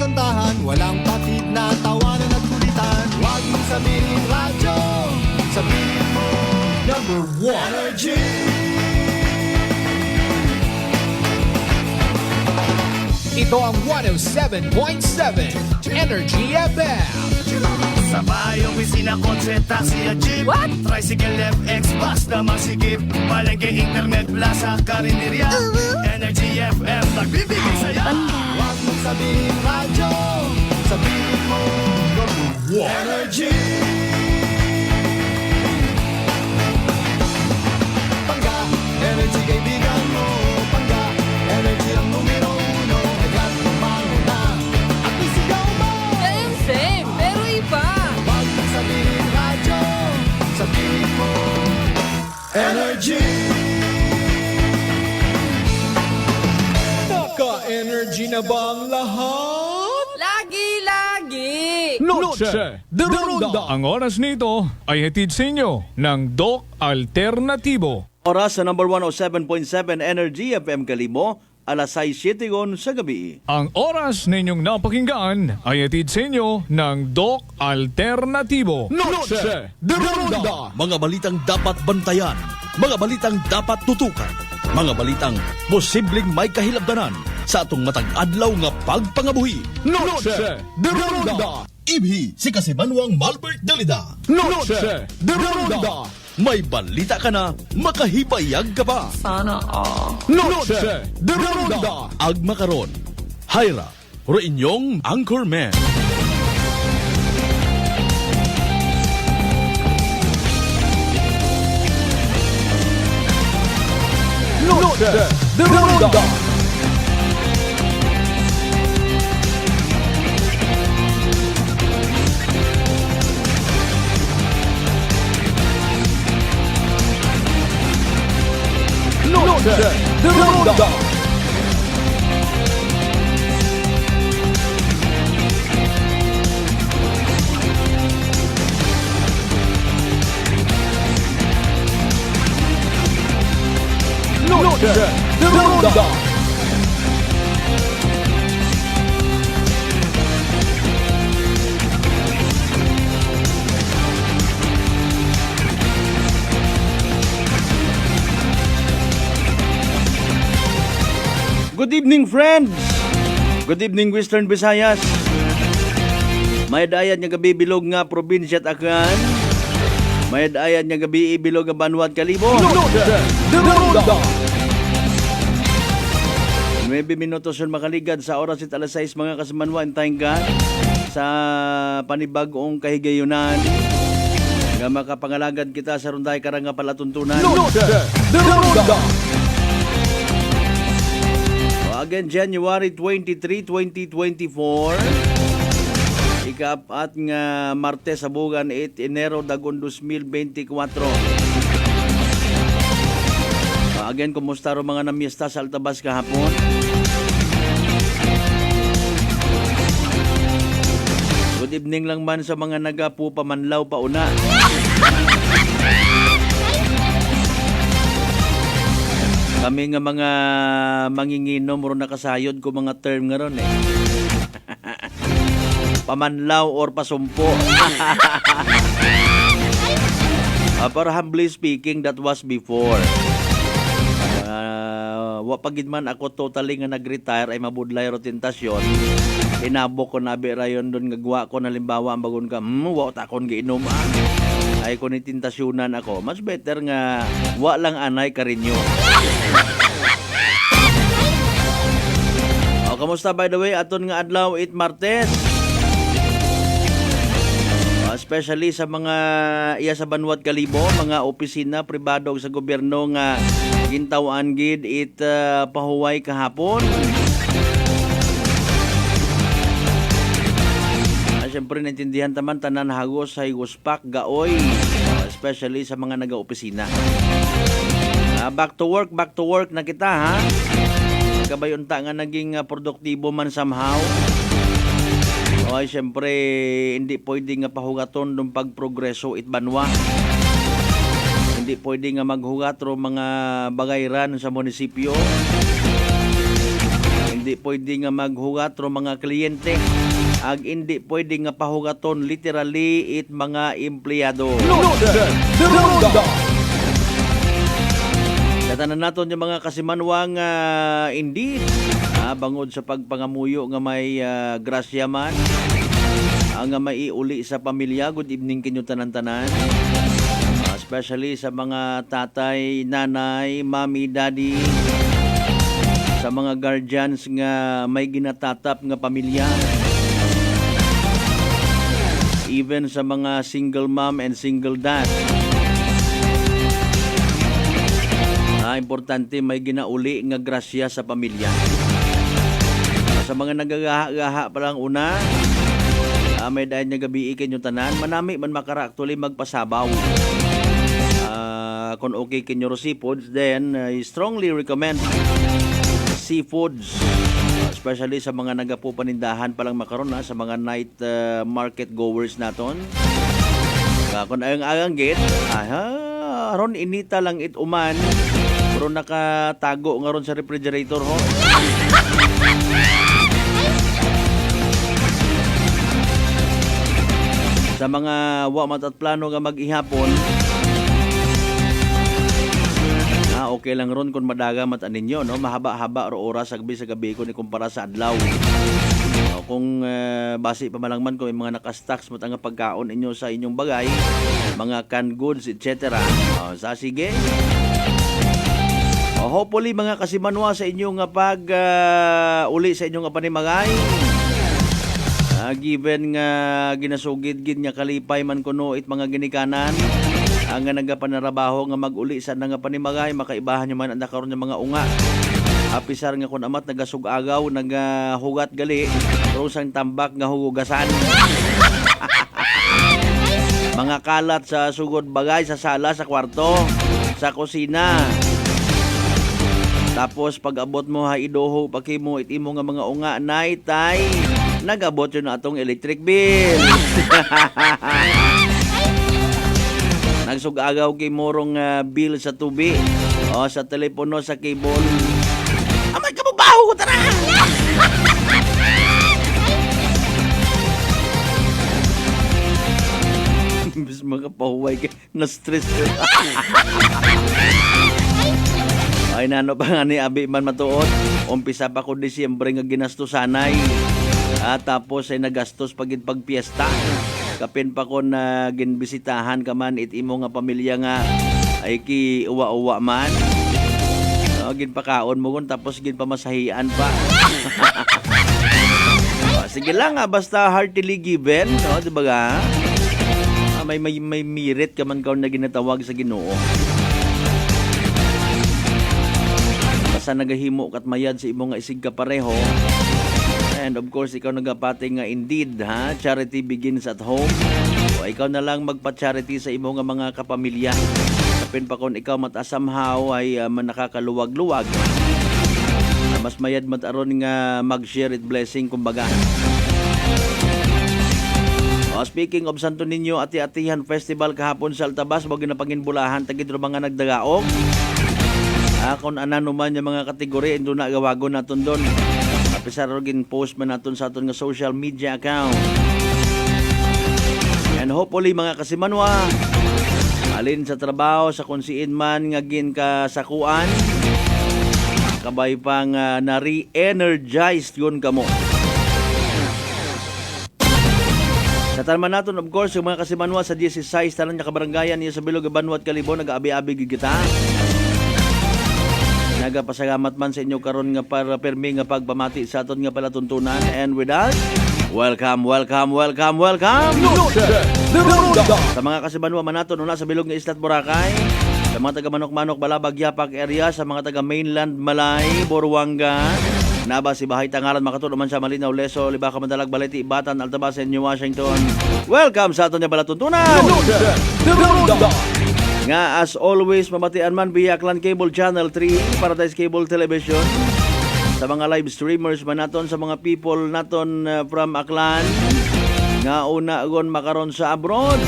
kantahan, walang patid na tawanan at kulitan. Huwag mong sabihin radyo, sabihin mo number one energy. Ito ang 107.7 Energy FM. Sa bahay, opisina, kotse, taxi at jeep. What? Tricycle, FX, bus na masikip. Palengke, internet, plaza, karinderya. Energy FM, nagbibigay saya. Huwag mong sabihin radyo, sabihin mo number one energy. Pangga, energy kaibigan mo. Pangga, energy ang numero uno. Agad tumango na at isigaw mo. Same, pero iba. Huwag mong sabihin radyo, sabihin mo energy. Naka-energy na ba ang lahat? Lagi-lagi. Noche de Ronda. Ang oras nito ay hatid sa inyo ng Doc Alternatibo. Oras sa number 107.7 Energy FM Kalibo, alas 6:07 sa gabi. Ang oras ninyong napakinggan ay hatid sa inyo ng Doc Alternatibo. Noche de Ronda. Mga balitang dapat bantayan, mga balitang dapat tutukan, mga balitang posibleng may kahilabdanan sa atong matag adlaw nga pagpangabuhi. Noche de Ronda. Ibhi si Kasibanwang Malbert Dalida. Noche de Ronda. May balita ka na, makahibayag ka pa. Noche de Ronda. Agma karon, Hyra, ro inyong Anchorman. Noche de Ronda. Noche de Ronda. Noche de Ronda. Good evening, friends! Good evening, Western Visayas. May dayan nga gabi bilog nga probinsya at Akan. May dayan nga gabi ibilog nga Banwat Kalibo. Noche de Ronda. 9 minutos yun makaligad sa oras at alas 6 mga kasimanwa. Antayin ka sa panibagong kahigayunan. Nga makapangalagad kita sa runday karang nga palatuntunan. Noche de Ronda. Again, January 23, 2024. Ika-4 nga Martes sa bugan 8 Enero dagon 2024. Again, kumusta ro mga namiyesta sa Altabas kahapon? Good evening lang man sa mga nagapu pamanlaw pauna. Kami nga mga manginginom ro nakasayod ko mga term nga ron eh. Pamanlaw or pasumpo. Para humbly speaking, that was before. Wapagid man ako totally nga nag-retire ay mabudlay ro tentasyon. Inabok ko na rayon doon ngagwa ko na limbawa ang bagon ka. Wa ta kon giinom ay kung itintasyunan ako, mas better nga wa lang anay karinyo. Kamusta by the way aton nga adlaw 8 Martes? Especially sa mga iya sa Banwat Kalibo, mga opisina pribado sa gobyerno nga gintawan gid it pahuway kahapon. Siyempre naintindihan taman tanan hagos sa higospak gaoy, especially sa mga naga-opisina. Back to work na kita ha. Kabayon ta nga naging produktibo man somehow. Ay siyempre hindi pwede nga pahugaton ng pagprogreso it banwa. Hindi pwede nga maghugat ro mga bagayran sa munisipyo. Hindi Hindi pwede nga maghugat ro mga kliyente. Ag hindi pwede nga pahugaton literally it mga empleyado. Katanan naton yung mga kasimanwang indeed. Bangod sa pagpangamuyo nga may grasya man. Nga maiuli sa pamilya. Good evening kinyo tanan-tanan. Especially sa mga tatay, nanay, mami, daddy. Sa mga guardians nga may ginatatap nga pamilya. Even sa mga single mom and single dad. Importante may ginauli nga grasya sa pamilya. Sa mga nagagaha-gaha pa lang una, may dahil nga gabi ikin yung tanan, manami man makara actually magpasabaw. Kung okay kinyo seafoods, then I strongly recommend seafoods. Especially sa mga nagapupanindahan palang makaroon sa mga night market goers naton. Kung ayang gate, ron inita lang it uman, pero nakatago nga ron sa refrigerator ho. Sa mga wamat at plano nga mag-ihapon, okay lang ron kung madaga matan ninyo, no? Mahaba-haba ro oras sa gabi ko ni kumpara sa adlaw. Kung basi pa malangman kung may mga nakastocks matang pagkaon inyo sa inyong bagay, mga canned goods, etc. Sige. Hopefully mga kasimanwa sa inyong pag uli sa inyong panimagay. Given nga ginasugid gid nga kalipay man kuno it mga ginikanan. Ang nga nagapanarabaho nga mag-uli sa nga panimagay, makaibahan nyo man ang nakaroon ng mga unga. Apisar nga kun amat nagasugagaw, nagahugat gali, rusang tambak nga hugugasan. Mga kalat sa sugod bagay, sa sala, sa kwarto, sa kusina. Tapos pag abot mo idoho pakimo itimo nga mga unga, tay, nagabot yun atong electric bill. Nagsugagaw kay morong bill sa tubi o sa telepono, sa cable. Amay ka magbaho ko, tara! Bis mga pahuway ka, na-stress ko. Ay nano pa nga ni abi man matuot. Umpisa pa ko Disyembre nga ginastusanay. Tapos ay nagastos pagpiesta. Kapin pa ko na ginbisitahan ka man it imo nga pamilya nga ay ki uwa-uwa man. Ginpakaon mo kun tapos ginpamasahian pa. Sige lang basta heartily given, no, di ba ga? May merit ka man kaon na ginatawag sa Ginoo. Basta nagahimo kat mayad sa imo nga isig ka pareho. And of course, ikaw nagapati nga indeed, charity begins at home. O ikaw na lang magpa-charity sa imo nga mga kapamilya. Kapin pa kung ikaw somehow ay nakakaluwag-luwag. Mas mayad mataron nga mag-share it blessing kumbaga. Speaking of Santo Niño, Ati-Atihan Festival kahapon sa Altabas, wag na panginbulahan, tagid mga nagdagaog. Kung anano man yung mga kategori, endo na gawagon naton doon. Apisar gin post man naton sa aton nga social media account. And hopefully mga kasimanwa, alin sa trabaho, sa kunsiin man nga gin kasakuan, kabay pang na-re-energized yun kamo. Sa talman naton of course, yung mga kasimanwa sa 16 tanan nga kabaranggayan niya sa Bilog, Banwat, Kalibo, nag-abi-abi gigita. Nagapasalamat man sa inyo karon nga para permi nga pagpamati sa aton nga palatuntunan. And with that, welcome. Sa mga kasibanwa man naton una sa Bilog nga Islat, Boracay, sa mga taga Manok-Manok, Balabag, Yapak area, sa mga taga Mainland, Malay, Boruanga, Naba, Sibahay, Tangalan, Makatuno man sa Malinaw, Leso, Libaca, Madalag, Balete, Ibatan, Altabas, and New Washington. Welcome sa aton nga palatuntunan. Nga as always, mamatian man via Aklan Cable Channel 3, Paradise Cable Television. Sa mga live streamers man naton, sa mga people naton from Aklan, nga una agon makaron sa abroad.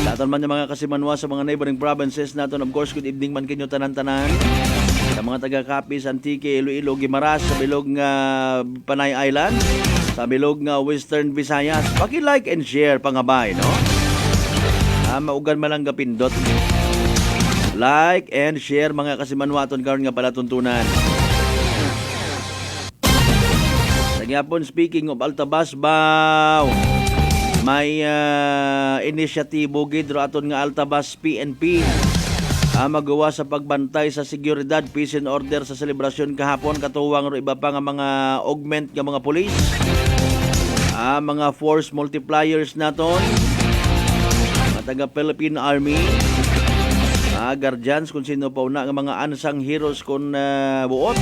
Sa aton man yung mga kasimanwa sa mga neighboring provinces naton, of course, good evening man kinyo tanan-tanan. Sa Sa mga taga-Capiz, Antique, Iloilo, Guimaras, sa bilog nga Panay Island, sa bilog nga Western Visayas. Paki-like and share pangabay, no? Maugan malang gapindot. Like and share mga kasimanwaton karon nga palatuntunan. Sa gyapon, speaking of Altabas, baw, may inisyatibo gid ro aton nga Altabas PNP. Magawa sa pagbantay sa seguridad, peace and order sa selebrasyon kahapon, katuwang ro iba pa nga mga augment nga mga pulis, mga force multipliers naton, mga taga Philippine Army, guardians kung sino pa una nga mga unsung heroes kung buot.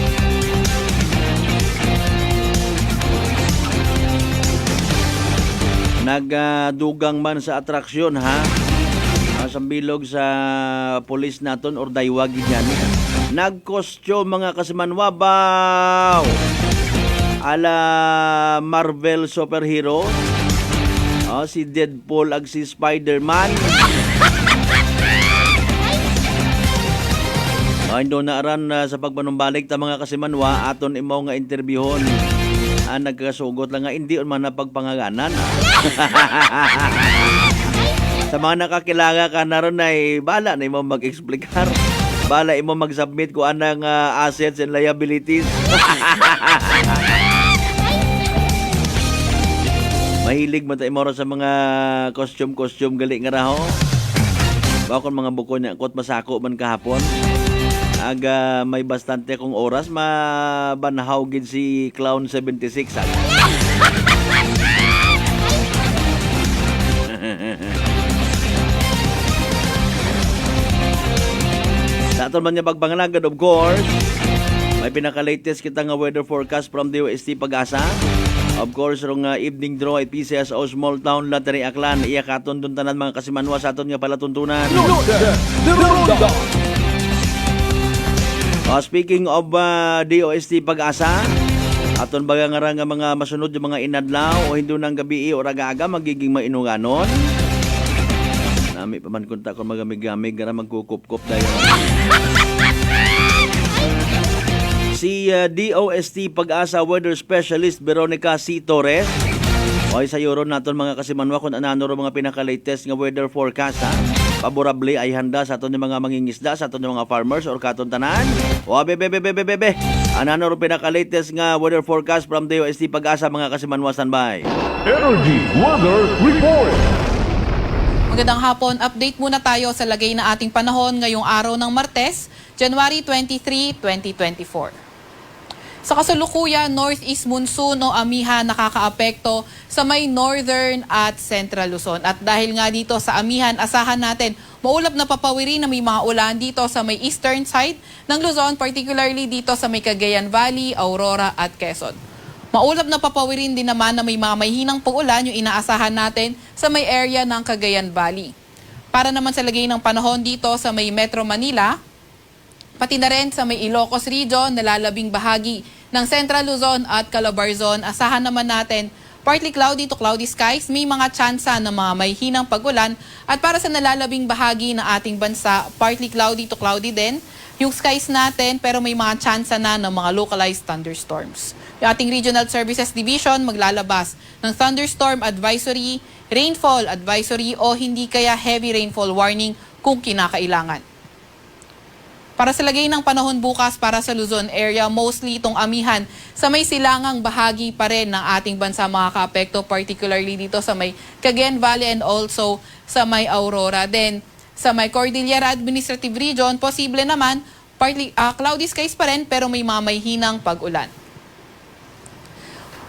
Nagdugang man sa atraksyon sambilog sa pulis naton or daywag yan. Nagkostyo mga kasimanwabaw ala Marvel superhero. Si Deadpool ag si Spider-Man. Indo na aran sa pagpanumbalik ta mga kasimanwa aton imaw nga interbyuhon. Nagkasugot lang nga hindi man napagpangaganan. Sa mga nakakilala ka na ron ay bala na imo mag-explikar. Bala imo mag-submit kung anang assets and liabilities. Mahilig man tayo sa mga costume gali nga raho. Bakon mga buko niya kot masako man kahapon. Aga may bastante kong oras mabanhaw gid si Clown 76. Sa aton man nga pagpangalagad, of course, may pinaka-latest kita nga weather forecast from DOST Pag-asa. Of course, rong evening draw ay PCSO Small Town Lottery Aklan. Iya katon dun tanan mga kasimanwa sa aton nga palatuntunan. Speaking of DOST Pag-asa, aton baga nga mga masunod yung mga inadlaw o hindi nang gabi o ragaga magiging mainunganon. Nami paman kunta kung magamig-gamig gara magkukup-kup tayo. Si DOST Pag-asa Weather Specialist Veronica C. Torres o sa yoron naton mga kasimanwa kung anano ro mga pinaka-latest nga weather forecast favorable ay handa sa aton mga mangingisda, sa aton mga farmers or katon tanan. O bebe anano ro pinaka-latest nga weather forecast from DOST Pag-asa mga kasimanwa standby. Energy Weather Report. Magandang hapon. Update muna tayo sa lagay na ating panahon ngayong araw ng Martes, January 23, 2024. Sa kasalukuyan, northeast monsoon o amihan nakakaapekto sa may northern at central Luzon. At dahil nga dito sa amihan, asahan natin maulap na papawiri na may mga ulan dito sa may eastern side ng Luzon, particularly dito sa may Cagayan Valley, Aurora at Quezon. Maulap na papawirin din naman na may mga mahinang pag-ulan yung inaasahan natin sa may area ng Cagayan Valley. Para naman sa lagay ng panahon dito sa may Metro Manila, pati na rin sa may Ilocos Region, nalalabing bahagi ng Central Luzon at Calabarzon, asahan naman natin partly cloudy to cloudy skies, may mga tsansa ng mga may hinang pag-ulan. At para sa nalalabing bahagi ng ating bansa, partly cloudy to cloudy din yung skies natin, pero may mga tsansa na ng mga localized thunderstorms. Yung ating Regional Services Division maglalabas ng thunderstorm advisory, rainfall advisory o hindi kaya heavy rainfall warning kung kinakailangan. Para sa lagay ng panahon bukas para sa Luzon area, mostly itong amihan sa may silangang bahagi pa rin ng ating bansa makakaapekto, particularly dito sa may Cagayan Valley and also sa may Aurora. Then sa may Cordillera Administrative Region, posible naman partly cloudy skies pa rin pero may mga hinang pag-ulan.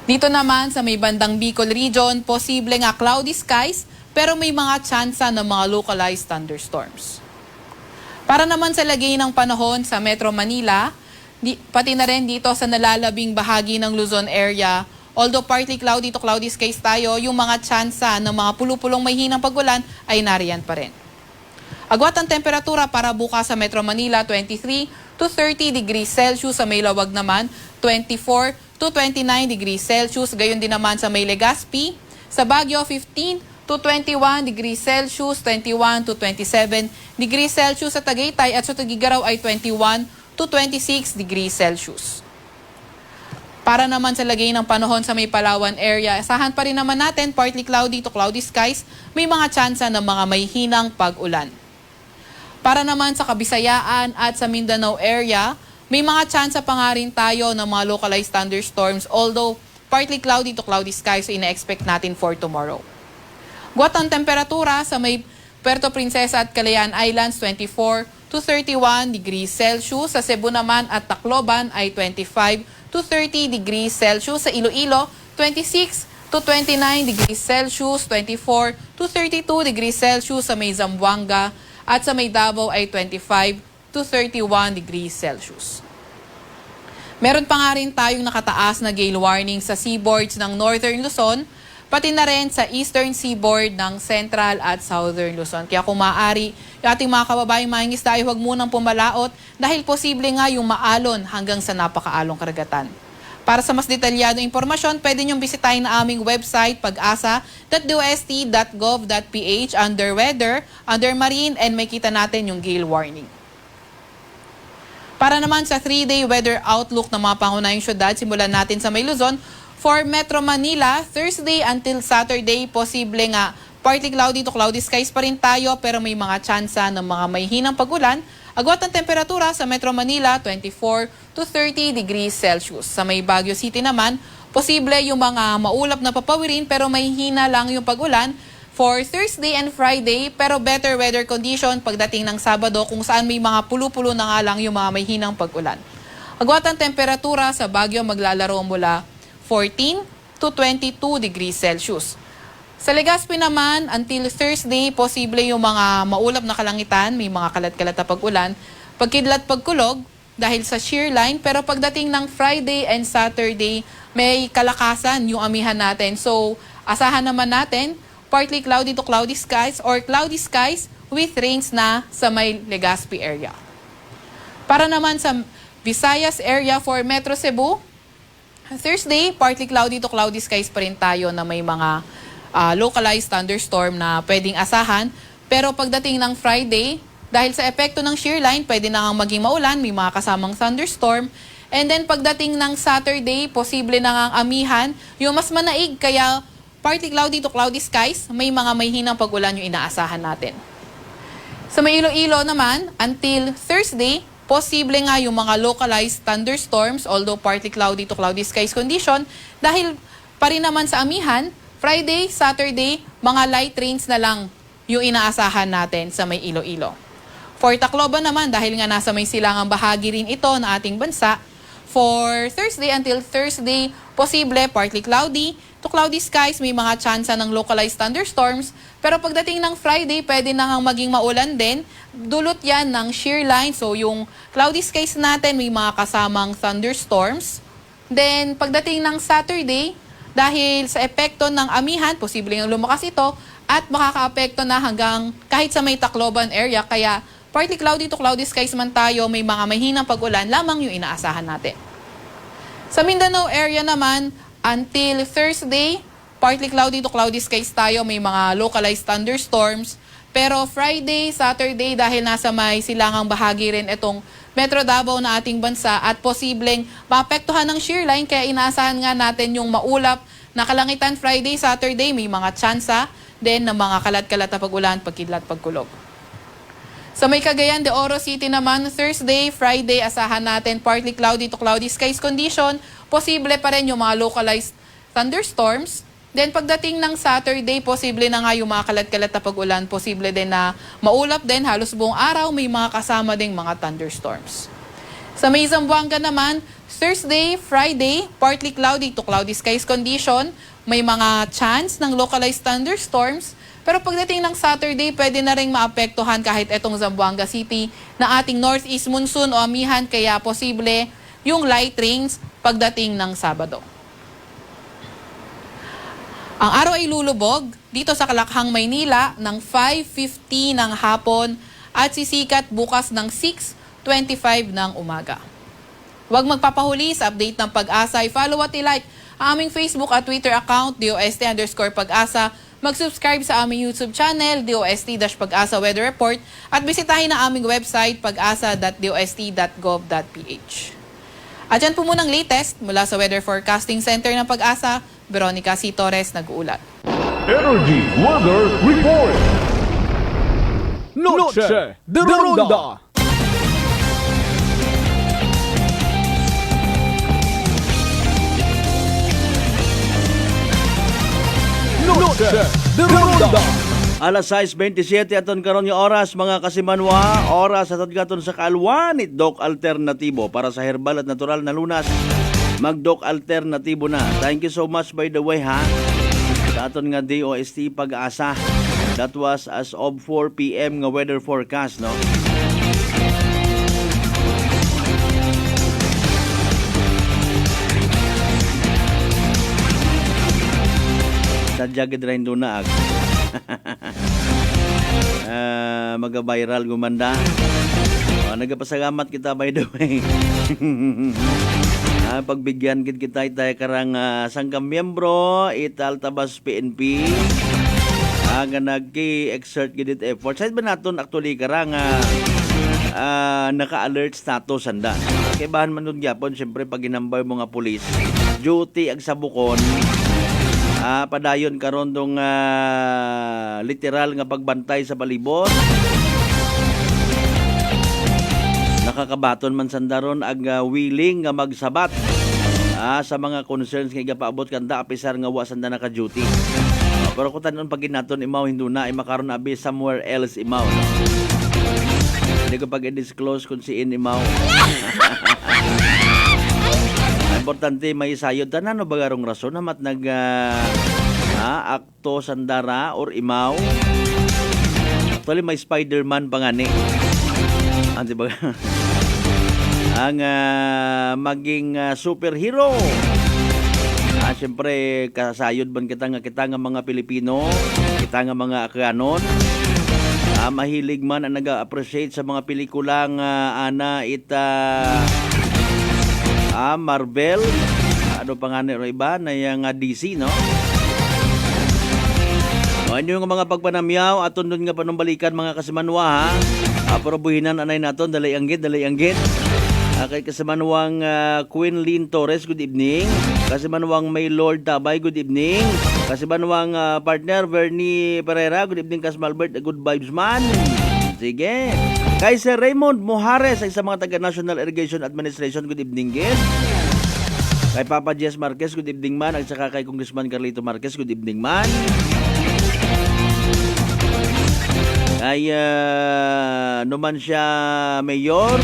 Dito naman sa may bandang Bicol Region, posible nga cloudy skies pero may mga tsansa ng mga localized thunderstorms. Para naman sa lagay ng panahon sa Metro Manila, pati na rin dito sa nalalabing bahagi ng Luzon area, although partly cloudy to cloudy skies tayo, yung mga tsansa ng mga pulupulong may hinang pag-ulan ay nariyan pa rin. Agwat ang temperatura para bukas sa Metro Manila, 23 to 30 degrees Celsius. Sa may Lawag naman, 24 to 29 degrees Celsius. Gayon din naman sa may Legazpi. Sa Baguio, 15 to 21 degrees Celsius, 21 to 27 degrees Celsius. Sa Tagaytay at sa Tugigaraw ay 21 to to 26 degrees Celsius. Para naman sa lagay ng panahon sa may Palawan area, asahan pa rin naman natin partly cloudy to cloudy skies, may mga tsansa ng mga may hinang pag-ulan. Para naman sa Kabisayaan at sa Mindanao area, may mga tsansa pa nga rin tayo ng mga localized thunderstorms, although partly cloudy to cloudy skies so ina-expect natin for tomorrow. Guwat ang temperatura sa may Puerto Princesa at Calayan Islands, 24 to 31 degrees Celsius. Sa Cebu naman at Tacloban ay 25 to 30 degrees Celsius. Sa Iloilo, 26 to 29 degrees Celsius, 24 to 32 degrees Celsius. Sa may Zamboanga at sa may Davao ay 25 to 31 degrees Celsius. Meron pa nga rin tayong nakataas na gale warning sa seaboards ng Northern Luzon, pati na rin sa Eastern Seaboard ng Central at Southern Luzon. Kaya kung maaari, yung ating mga kababayang mangingisda ay huwag munang pumalaot dahil posible nga yung maalon hanggang sa napakaalong karagatan. Para sa mas detalyadong impormasyon, pwede niyong bisitahin na aming website pag-asa.dost.gov.ph under weather, under marine, and makita natin yung gale warning. Para naman sa 3-day weather outlook ng mga pangunahing syudad, simulan natin sa may Luzon. For Metro Manila, Thursday until Saturday, posible nga partly cloudy to cloudy skies pa rin tayo pero may mga tsansa ng mga may hinang pag-ulan. Agwat ang temperatura sa Metro Manila, 24 to 30 degrees Celsius. Sa may Baguio City naman, posible yung mga maulap na papawirin pero may hina lang yung pag-ulan for Thursday and Friday, pero better weather condition pagdating ng Sabado kung saan may mga pulo-pulo na nga lang yung mga may hinang pag-ulan. Agwat ang temperatura sa Baguio maglalaro mula 14 to 22 degrees Celsius. Sa Legazpi naman, until Thursday, posible yung mga maulap na kalangitan, may mga kalat-kalat na pag-ulan, pagkidlat pagkulog dahil sa shear line, pero pagdating ng Friday and Saturday, may kalakasan yung amihan natin. So, asahan naman natin, partly cloudy to cloudy skies or cloudy skies with rains na sa may Legazpi area. Para naman sa Visayas area for Metro Cebu, Thursday, partly cloudy to cloudy skies pa rin tayo na may mga localized thunderstorm na pwedeng asahan. Pero pagdating ng Friday, dahil sa epekto ng shear line, pwede na nga maging maulan, may mga kasamang thunderstorm. And then pagdating ng Saturday, posible na nga amihan, yung mas manaig, kaya partly cloudy to cloudy skies, may mga may hinang pag-ulan yung inaasahan natin. Sa may Iloilo naman, until Thursday, posible nga yung mga localized thunderstorms, although partly cloudy to cloudy skies condition, dahil pa rin naman sa amihan, Friday, Saturday, mga light rains na lang yung inaasahan natin sa may Iloilo. For Tacloban naman, dahil nga nasa may silangang bahagi rin ito na ating bansa, for Thursday until Thursday, posible partly cloudy to cloudy skies, may mga tsansa ng localized thunderstorms, pero pagdating ng Friday, pwede na ngang maging maulan din. Dulot yan ng shear line. So yung cloudy skies natin, may mga kasamang thunderstorms. Then pagdating ng Saturday, dahil sa epekto ng amihan, posibleng lumakas ito at makaka-apekto na hanggang kahit sa may Tacloban area. Kaya partly cloudy to cloudy skies man tayo, may mga mahinang pag-ulan lamang yung inaasahan natin. Sa Mindanao area naman, until Thursday, partly cloudy to cloudy skies tayo, may mga localized thunderstorms. Pero Friday, Saturday, dahil nasa may silangang bahagi rin itong Metro Davao na ating bansa at posibleng maapektuhan ng shear line, kaya inaasahan nga natin yung maulap na kalangitan Friday, Saturday, may mga tsansa din ng mga kalat-kalat na pag-ulan, pagkidlat, pagkulog. Sa may Cagayan de Oro City naman, Thursday, Friday, asahan natin partly cloudy to cloudy skies condition, posible pa rin yung mga localized thunderstorms. Then pagdating ng Saturday, posible na nga yung mga kalat-kalat na pag-ulan, posible din na maulap din, halos buong araw may mga kasama ding mga thunderstorms. Sa may Zamboanga naman, Thursday, Friday, partly cloudy to cloudy skies condition, may mga chance ng localized thunderstorms, pero pagdating ng Saturday, pwede na rin maapektuhan kahit etong Zamboanga City na ating northeast monsoon o amihan, kaya posible yung light rains pagdating ng Sabado. Ang araw ay lulubog dito sa Kalakhang, Maynila ng 5:50 ng hapon at sisikat bukas ng 6:25 ng umaga. Huwag magpapahuli sa update ng Pag-asa. I-follow at i-like ang aming Facebook at Twitter account, DOST_Pag-asa, mag-subscribe sa aming YouTube channel, DOST-Pag-asa Weather Report, at bisitahin ang aming website, pag-asa.dost.gov.ph. At yan po munang latest mula sa Weather Forecasting Center ng Pag-asa, Veronica C. Torres nag-uulat. Energy Weather Report. Noche de Ronda. Noche de Ronda. Alas 6:27 aton karon yung oras mga kasimanwa, oras aton gaton sa kaalwanit Doc Alternatibo para sa herbal at natural na lunas. Mag-Doc Alternatibo na. Thank you so much by the way ha. Sa aton nga DOST Pag-asa. That was as of 4 p.m. nga weather forecast, no? Sadya gid rin doon na maga-viral gumanda. Nagapasalamat kita by the way. Pagbigyan gid kita itay karang sangkang miyembro italtabas PNP. Nga nag-exert gid it effort. Sa ba naton actually karang naka-alert status anda. Kay bahan man nun gyapon syempre pag ginambay mo nga pulis, duty ag sabukon. Padayon karon dong literal nga pagbantay sa palibot. Nakakabaton man sandaron ag willing nga magsabat sa mga concerns nga igapaabot kanda apisar nga wa sanda naka-duty. Pero kung tanon pag naton imaw hinduna ay makaron abi somewhere else imaw. No? Hindi ko pag i-disclose kung siin imaw. Importante may sayod tanan no bagarong rason namat nag akto sandara or imaw. Actually may Spider-Man pangani. Ante ba? Ang maging superhero. Siyempre kasayod ban kita nga mga Pilipino, kita nga mga Akanon. Mahilig man ang nag-appreciate sa mga pelikulang ana ita Marvel, ano pa nga nila iba na yung DC, no? Ano yung mga pagpanamyaw aton doon nga panumbalikan mga kasimanwa ha. Pero buhinan anay naton dalay anggit. Kay kasimanwang Queen Lynn Torres, good evening. Kasimanwang May Lord Tabay, good evening. Kasimanwang partner Bernie Pereira, good evening. Kasmalbert, good vibes man. Sige. Kay Sir Raymond Mojares, sa mga taga National Irrigation Administration, good evening gid. Kay Papa Jess Marquez, good evening man. At saka kay Congressman Carlito Marquez, good evening man. Kay naman siya Mayor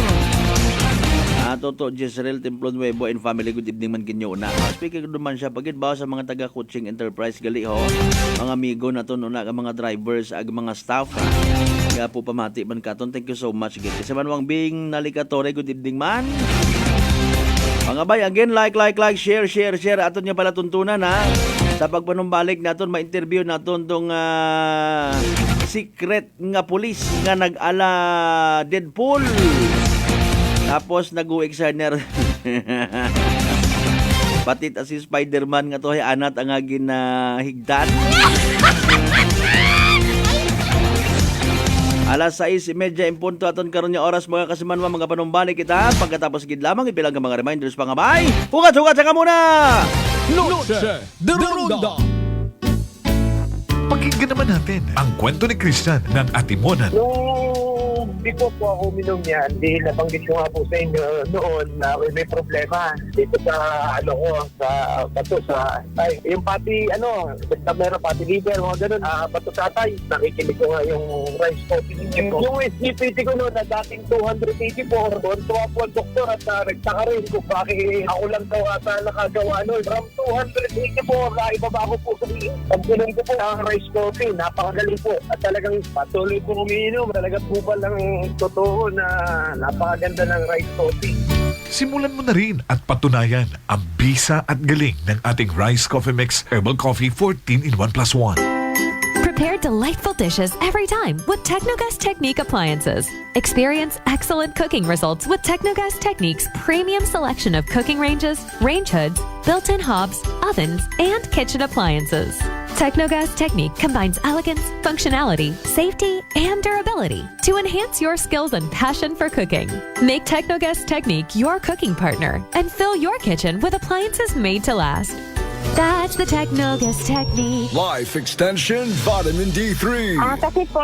Toto Jezreel Templon Nuevo and family, good evening man kinyo una. Speaking naman siya pagit ba sa mga taga coaching enterprise gali ho, mga amigo naton una ang mga drivers ag mga staff. Kaya po pamati man katon, thank you so much gid. Sa manwang Bing Nalikatore, good evening man. Mga bay, again like, share aton niya pala tuntunan ha. Sa pagpanumbalik naton ma-interview naton tong secret nga pulis nga nag-ala Deadpool. Tapos nag-u-examiner patit si Spider-Man nga to ay anat ang agin na higdan. Alas 6:30 in punto aton karon nga oras mga kasimanwa, mga panumbalik kita. Pagkatapos gid lamang ipilang nga mga reminders pa nga bay. Hugat sa muna. Noche de Ronda. Pakinggan naman natin ang kwento ni Christian ng Atimonan. Nung di po ako uminom yan, di nabanggit ko nga po sa inyo noon na may problema dito sa yung pati meron pati liver mga ganun, bato sa atay. Nakikinig ko nga yung rice coffee ninyo. Yung SGPT ko noon na dating 284, doon tuwa po ang doktor at nagtaka rin kung bakit ako lang daw ata nakagawa noon. From 284, ibaba ko po sa pagkinom ko po ang rice coffee, napakagaling po at talagang patuloy po umiinom. Talagang bubal lang totoo na napakaganda ng rice coffee. Simulan mo na rin at patunayan ang bisa at galing ng ating Rice Coffee Mix Herbal Coffee 14 in 1+1. Prepare delightful dishes every time with Technogas Technique appliances. Experience excellent cooking results with Technogas Technique's premium selection of cooking ranges, range hoods, built-in hobs, ovens, and kitchen appliances. Technogas Technique combines elegance, functionality, safety, and durability to enhance your skills and passion for cooking. Make Technogas Technique your cooking partner and fill your kitchen with appliances made to last. That's the Technogas Technique. Life Extension Vitamin D3. Kasi po,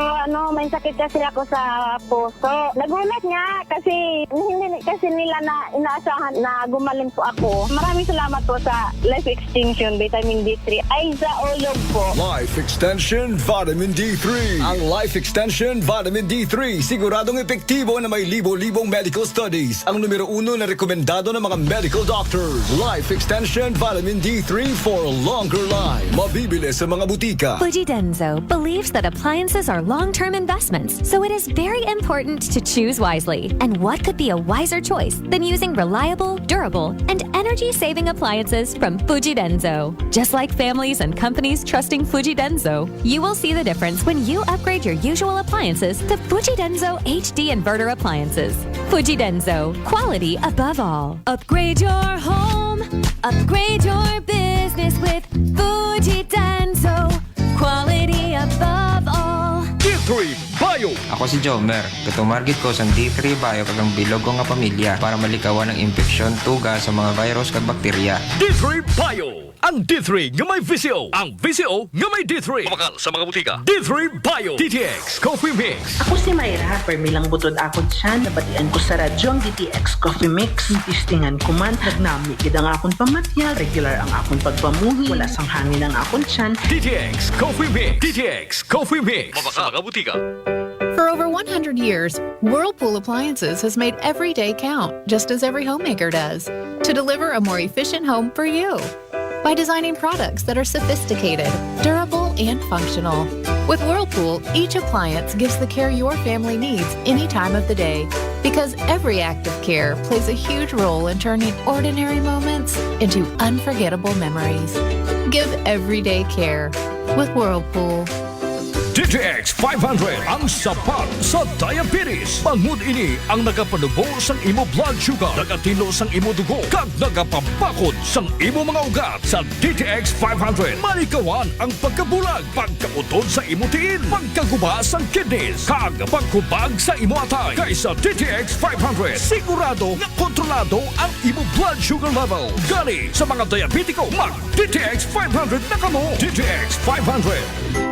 may sakit kasi ako sa puso. Nagulat nga kasi hindi kasi nila na inaasahan na gumaling po ako. Maraming salamat po sa Life Extension Vitamin D3. Ay, sa ulog po. Life Extension Vitamin D3. Ang Life Extension Vitamin D3 siguradong epektibo na may libo-libong medical studies. Ang numero 1 na rekomendado ng mga medical doctors. Life Extension Vitamin D3 for a longer life. Mabibili sa mga butika. Fujidenzo believes that appliances are long-term investments, so it is very important to choose wisely. And what could be a wiser choice than using reliable, durable, and energy-saving appliances from Fujidenzo? Just like families and companies trusting Fujidenzo, you will see the difference when you upgrade your usual appliances to Fujidenzo HD inverter appliances. Fujidenzo, quality above all. Upgrade your home, upgrade your business with Fujidenzo, quality above all. D3 Bio. Ako si Jomer. Katumargit ko sa D3 Bio kagang bilog ko nga pamilya para malikawan ng infeksyon, tuga sa mga virus kag bakterya. D3 Bio. Ang D3 nga may VCO. Ang VCO nga may D3. Kumakal sa mga butika. D3 Bio. DTX Coffee Mix. Ako si Mayra. Permilang butod ako dyan. Nabatian ko sa radyo ang DTX Coffee Mix. Tistingan ko man. Nagnami gid ang akong pamatya. Regular ang akong pagpamuhi. Wala sang hangin ang akong tiyan. DTX Coffee Mix. DTX Coffee Mix. Kumakal sa mga butika. For over 100 years, Whirlpool Appliances has made every day count, just as every homemaker does, to deliver a more efficient home for you. By designing products that are sophisticated, durable, and functional. With Whirlpool, each appliance gives the care your family needs any time of the day. Because every act of care plays a huge role in turning ordinary moments into unforgettable memories. Give everyday care with Whirlpool. DTX 500 ang sapat sa diabetes. Bangod ini ang nagapanubo sang imo blood sugar, nagatino sang imo dugo, kag nagapabakod sang imo mga ugat. Sa DTX 500, malikawan ang pagkabulag, pagkautod sa imo tiin, pagkaguba sang kidneys, kag pagkubag sa imo atay. Kaysa DTX 500, sigurado na kontrolado ang imo blood sugar level. Gani sa mga diabetiko, mag DTX 500 na kamo. DTX 500.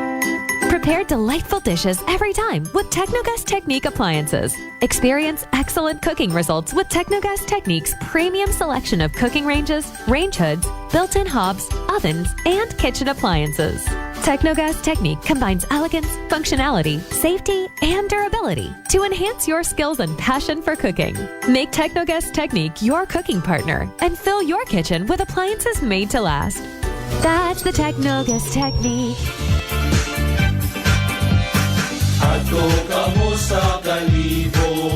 Prepare delightful dishes every time with Technogas Technique appliances. Experience excellent cooking results with Technogas Technique's premium selection of cooking ranges, range hoods, built-in hobs, ovens, and kitchen appliances. Technogas Technique combines elegance, functionality, safety, and durability to enhance your skills and passion for cooking. Make Technogas Technique your cooking partner and fill your kitchen with appliances made to last. That's the Technogas Technique. Ato kamo sa kalibo,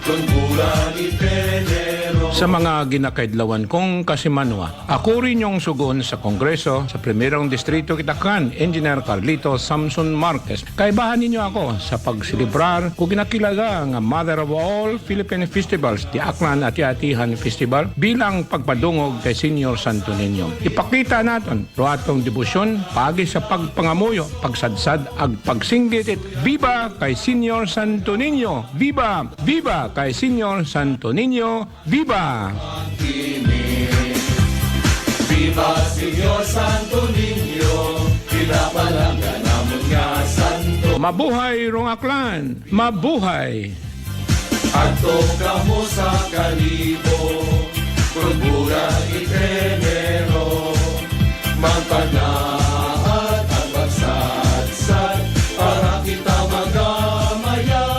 kung bulan ipenero. Sa mga ginakaidlawan kong kasimanwa, ako rin yung sugon sa Kongreso sa Primerong Distrito Kitakan, Engineer Carlito Samson Marquez. Kaibahan ninyo ako sa pagsilibrar kung ginakilaga nga Mother of All Philippine Festivals, di Aklan at Atihan Festival, bilang pagpadungog kay Senior Santo Niño. Ipakita naton ruatong debosyon, pagi sa pagpangamuyo, pagsadsad, ag pagsinggit, Viva kay Senior Santo Niño! Viva! Viva kay Senior Santo Niño! Viva! Viva Señor Santo Niño, pinapalanggan namon nga santo. Mabuhay rong Aklan! Mabuhay! Ato kamo sa kalibo, kung bulan ipenero, magpanaat ang bagsadsad, para kita magamayan.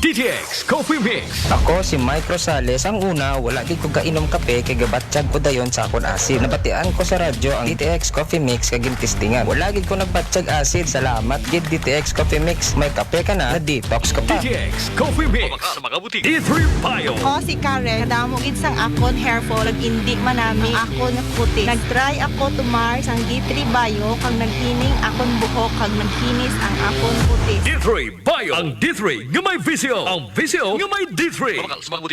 DTX Coffee Mix. Ako si Mike Rosales. Ang una, wala gid ko kainom kape kay gabatsyag ko dayon sa akon acid. Nabatian ko sa radyo ang DTX Coffee Mix kay gintistingan. Wala gid ko nagbatsyag acid. Salamat gid DTX Coffee Mix. May kape ka na detox ka pa. DTX Coffee Mix sa mga butik. D3 Bio. Ako si Karen, kadamo gid sang akon hair fall, indi manami akon puti. Nagtry ako tumar sang D3 Bio kang nagkining akon buhok kag nagkinis ang akon puti. D3 Bio. Ang D3 nga may visyo. Ang visyo nga may D3.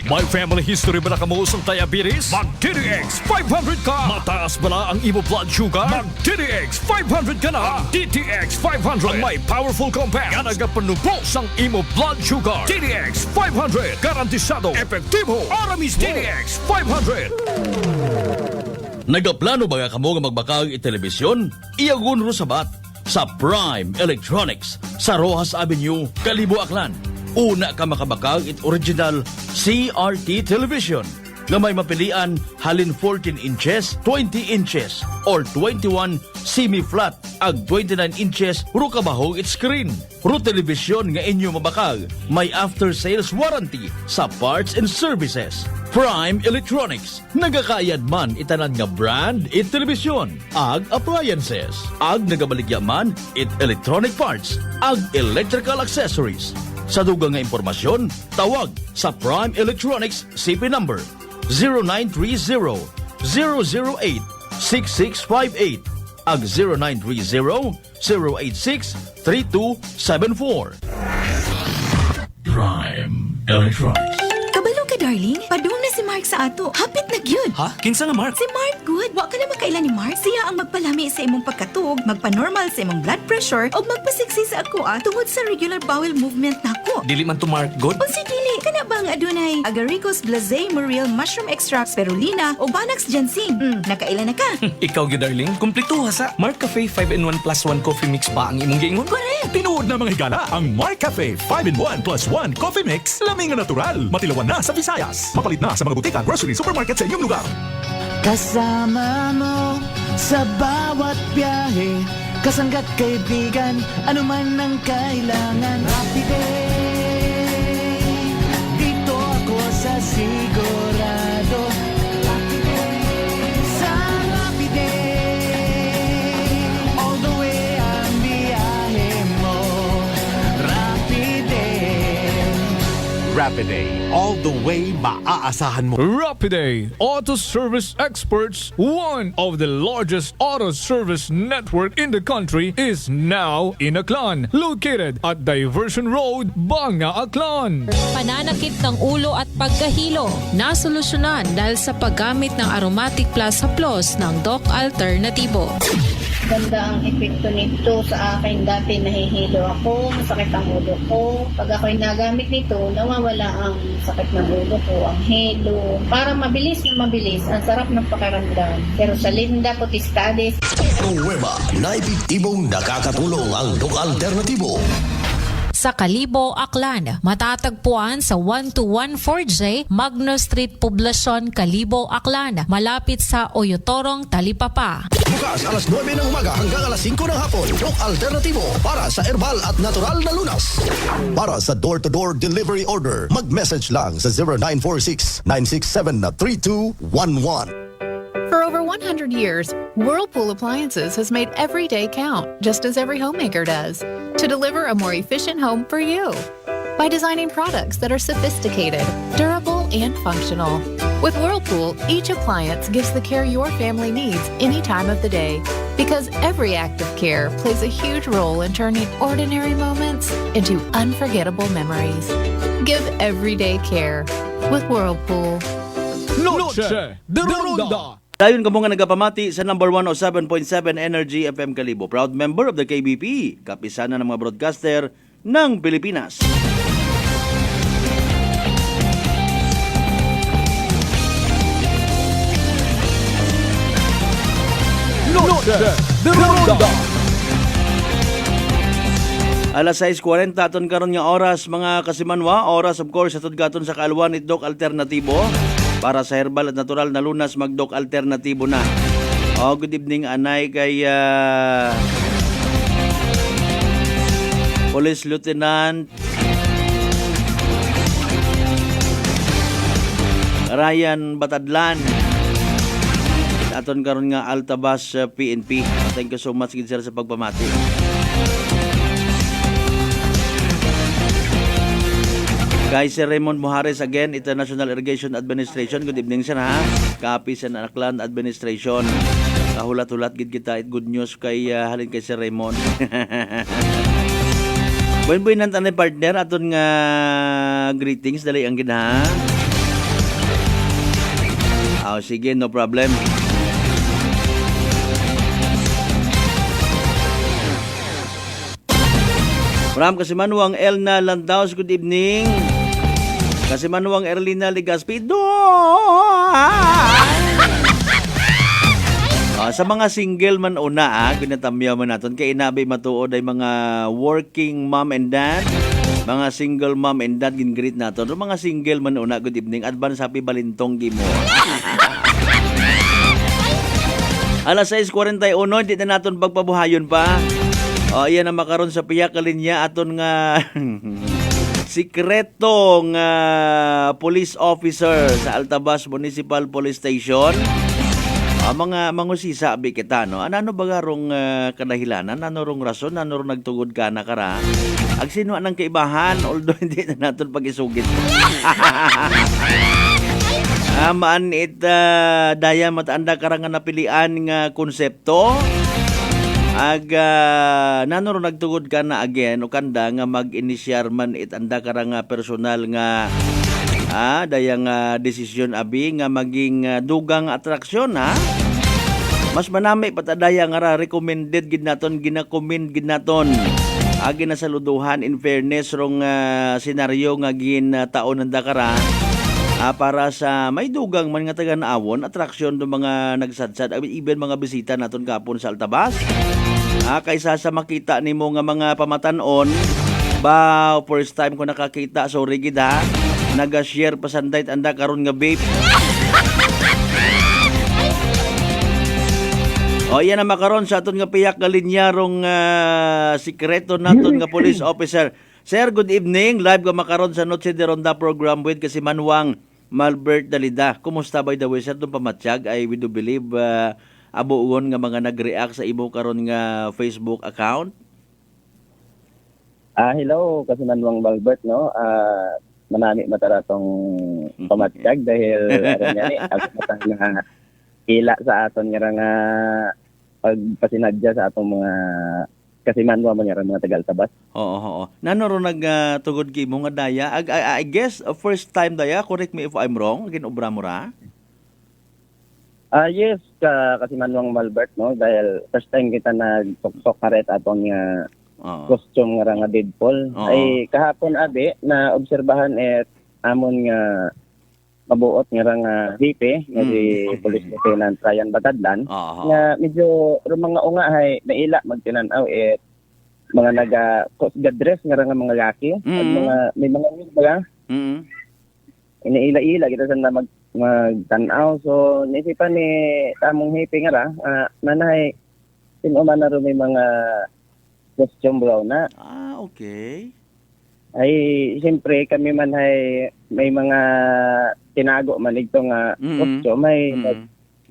May family history ba na kamo sa diabetes? Mag DTX 500 ka. Mataas ba na ang imo blood sugar? Mag DTX 500 ka na. DTX 500 ang may powerful compound nga nagapanubo sang imo blood sugar. DTX 500 garantisado epektibo. Aramis DTX 500. Nagaplano ba ka mo nga magbakag i-telebisyon? Iyagun ro sabat sa Prime Electronics sa Rojas Avenue, Kalibo, Aklan. Una ka makabakag it original CRT television nga may mapilian halin 14 inches, 20 inches, or 21 semi-flat ag 29 inches ro kabahog it screen. Ro television nga inyo mabakag may after-sales warranty sa parts and services. Prime Electronics. Nagakayad man itanan nga brand it television, ag appliances, ag nagabaligya man it electronic parts, ag electrical accessories. Sa dugang nga impormasyon, tawag sa Prime Electronics CP number 0930-008-6658 ag 0930-086-3274. Prime Electronics. Kabalo ka, darling. Padung na si Mark sa ato. Hapit na gyud. Ha? Kinsa nga Mark? Si Mark good. Wa ka na makailan ni Mark. Siya ang magpalami sa imong pagkatug, magpa-normal sa imong blood pressure, o magpasiksi sa ako tungod sa regular bowel movement nako. Dili man to Mark good? O si dili, kana bang adunay agaricus blazei muriel mushroom extract spirulina o Banax ginseng. Nakailan na ka? Ikaw gyud darling, kumpleto ha sa Mark Cafe 5-in-1 plus 1 coffee mix ba ang imong giingon? Correct. Tinuod na mga higala ang Mark Cafe 5-in-1 plus 1 coffee mix. Laming na natural. Matilawan na sa Visayas. Mapalit na sa mga butika, grocery, supermarket sa inyong lugar. Kasama mo sa bawat biyahe, kasanggat kaibigan, anuman ang kailangan. Happy day, dito ako sa sigurado. Happy day, sa happy day, all the way ang biyahe mo. Happy day. Rapiday. All the way maaasahan mo. Rapiday Auto Service Experts, one of the largest auto service network in the country, is now in Aklan, located at Diversion Road, Banga, Aklan. Pananakit ng ulo at pagkahilo, nasolusyonan dahil sa paggamit ng Aromatic Plus Haplos ng Doc Alternatibo. Ganda ang epekto nito sa akin. Dati nahihilo ako, masakit ang ulo ko. Pag ako'y nagamit nito, nawawala ang sakit ng ulo ko, ang hilo. Para mabilis na mabilis, ang sarap ng pakiramdam. Pero sa Linda Potestades, Nueva na epektibong nakakatulong ang Doc Alternatibo. Sa Kalibo, Aklan, matatagpuan sa 1214J Magno Street, Poblacion, Kalibo, Aklan, malapit sa Oyotorong, Talipapa. Bukas alas 9 ng umaga hanggang alas 5 ng hapon. Doc Alternatibo para sa herbal at natural na lunas. Para sa door-to-door delivery order, mag-message lang sa 0946-967-3211. For over 100 years, Whirlpool Appliances has made every day count, just as every homemaker does, to deliver a more efficient home for you. By designing products that are sophisticated, durable, and functional. With Whirlpool, each appliance gives the care your family needs any time of the day. Because every act of care plays a huge role in turning ordinary moments into unforgettable memories. Give everyday care with Whirlpool. Noche de Ronda. Dayon kamo nga nagapamati sa number 107.7 Energy FM Kalibo. Proud member of the KBP, kapisanan ng mga broadcaster ng Pilipinas. Noche de Ronda. Alas 6:40 aton karon nga oras mga kasimanwa, oras of course aton gaton sa kaalwan ni Doc Alternatibo. Para sa herbal at natural na lunas, mag-Doc Alternatibo na. Good evening, anay, kay Police Lieutenant Ryan Batadlan. Aton karon nga Altabas PNP. Thank you so much gid sir sa pagpamati. Kay Sir Raymond Muhares again, International Irrigation Administration. Good evening sir ha. Kapi sa Anaklan Administration. Kahulat-hulat gid kita it good news kay halin kay Sir Raymond. Buhay ng tanay partner aton nga greetings dali ang gid ha. Sige, no problem. Maram Kasimanwang Elna Landaus, good evening. Kasimanwang Erlina Ligaspi, sa mga single man una, kinatamyaw man natin, kay inabay matuod ay mga working mom and dad, mga single mom and dad, gin-greet natin. So, mga single man una, good evening. Advance happy balintong gimo. Alas 6:41, hindi na natin pagpabuhayon pa. Iyan na makaroon sa piyak kalinya aton nga sikretong police officer sa Altabas Municipal Police Station. Mga mangusisa abi kita no. Ano ba garong kadahilanan? Ano rong rason? Ano rong nagtugod ka na kara? Ag sino anang kaibahan although hindi na naton pag-isugit. Maan daya matanda karang napilian nga konsepto. Nano ron nagtugod ka na again o kanda nga mag-inisyar man anda ka nga personal nga dayang desisyon abi nga maging dugang atraksyon ha. Mas manami patadaya nga recommended gid naton gina-commend gid naton. Ginasaluduhan in fairness rong senaryo nga taon nanda kara para sa may dugang man nga taga-naawon atraksyon do mga nagsadsad even mga bisita naton kapon sa Altabas. Kaysa sa makita nimo nga mga pamatanon ba first time ko nakakita sorry gid ha naga-share pasanday anda karon nga vape. Iyan na makaron sa aton nga piyak nga linyarong sikreto naton nga police officer. Sir, good evening. Live ka makaron sa Noche de Ronda program with Kasimanwang Malbert Dalida. Kumusta by the way sir itong pamatsyag? I do believe abuon nga mga nag-react sa imo karon nga Facebook account. Hello, Kasimanwang Malbert no. Manami matara tong pamatsyag dahil aron yan nga ila sa aton nga pagpasinadya sa atong mga Kasimanwa man nga mga taga-Altabas. Oo. Nano ro nagtugod ki mo nga daya? I guess first time daya, correct me if I'm wrong, ginobra mo ra? Yes, Kasimanwang Malbert no dahil first time kita nagtok-tok karet atong costume nga Deadpool. Ay kahapon abi na obserbahan amon nga mabuot nga VP nga si Police Lieutenant Ryan Batadlan nga medyo mga unga hay naila magtinanaw mga coast guard dress nga mga laki at mga may mga news ba iniila-ila kita sa magtanaw so naisipan ni tamong hipi nga ra nanay sino man na may mga costume brown na okay ay siyempre kami man ay may mga tinago man ito nga costume may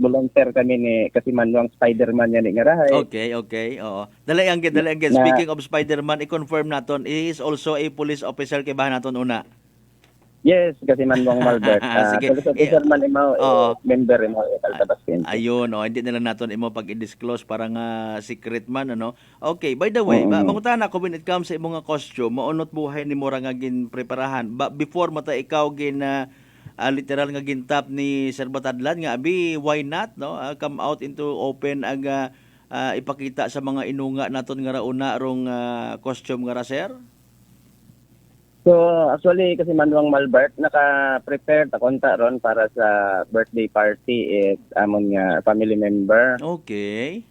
volunteer kami ni Kasimanwang Spider-Man yan nga rahay. Okay. Oo. Dali ang speaking of Spider-Man, i-confirm naton he is also a police officer kay bahan naton una. Yes, Kasimanwang Malbert. Sige. Officer-man imo member imo Altabas PNP. Ayun, hindi na lang naton imo pag-disclose para nga secret man ano. Okay, by the way, mangutan ako when it comes sa imong costume, maunot buhay nimo ra nga ginpreparahan. Before mata ikaw literal nga gintap ni Sir Batadlan nga abi why not no come out into open aga ipakita sa mga inunga naton nga rauna rong costume nga ra sir. So actually Kasimanwang Malbert naka-prepare ta konta ron para sa birthday party amon nga family member. Okay.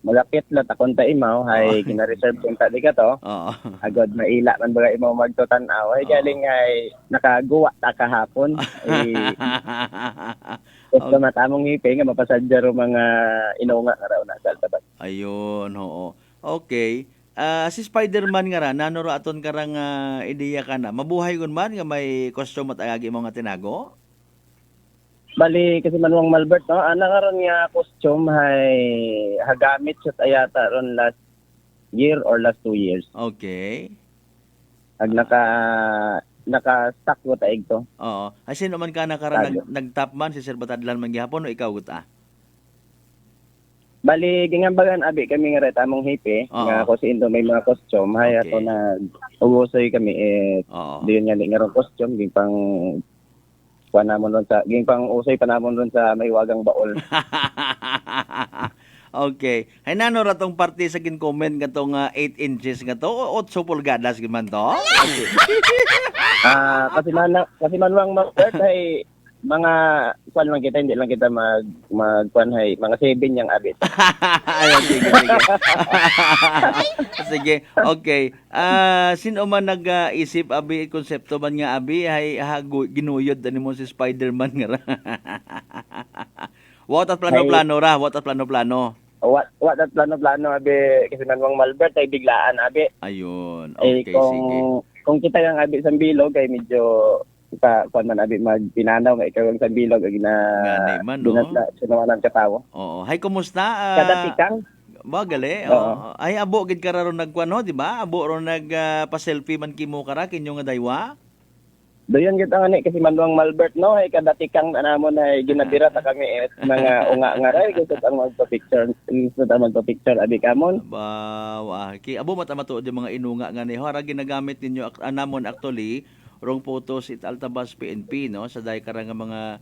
Malapit la ta konta imaw hay gina-reserve konta di ka to. Agad maila man baga imaw magtutan-aw ay galing ay nakaguwa ta kahapon. Gusto matamong ngipin nga mapasadya ro mga inunga nga raw na sa Altabas. Ayun, oo. Okay. Si Spider-Man nga ra nano ra aton karang ideya kana. Mabuhay kun man nga may costume at agagi mo nga tinago? Bali kasi manuang Malbert no, ana karon nga costume hay hagamit sa ayata ron last year or last 2 years. Okay. Ag naka-stock ko taig to. Oo. Ay sino man ka nakaran nag-top man si Sir Batadlan man gihapon o ikaw guta? Bali gingambagan abi kami nga ret among hipe nga ko si Indo may mga costume hay Okay. ato na ugosoy kami diyon nga nga ron costume ging pang panamon ron sa ging pang usoy panamon ron sa may wagang baol. Okay. Hay nano ra tong parte sa gin-comment nga tong 8 inches nga to o 8 pulgadas gid man to? Kasi manuang Malbert ay mga kuan lang kita, hindi lang kita magkuan hay mga 7 yang abit. Ayun, sige. Sige, okay. Sino man nag-isip abi konsepto man nga abi hay ginuyod ani mo si Spider-Man nga ra. What at plano-plano ra, what at plano-plano. What at plano abi kasi manuang Malbert ay biglaan abi. Ayun, okay, sige. Kung kita yang abi sa bilog ay medyo kuan man abi magpinanaw nga ikaw ang sa bilog ag Gani man, no? Sinawanan ka tawo. Oo. Hay, kumusta? Kada tikang. Bagali. Oo. Ay, abo gid ka ron nagkuan ho, di ba? Abo ron pa-selfie man kimo kara kinyo nga daywa. Doyon gid ang ani kasi manuang Malbert no ay kada tikang namon ay ginabira ta kami mga unga nga ray gusto ang magpa-picture abi kamon. Ki abo mata matuod yung mga inunga nga ni hara ginagamit ninyo namon actually wrong photos it Altabas PNP no sa day kara nga mga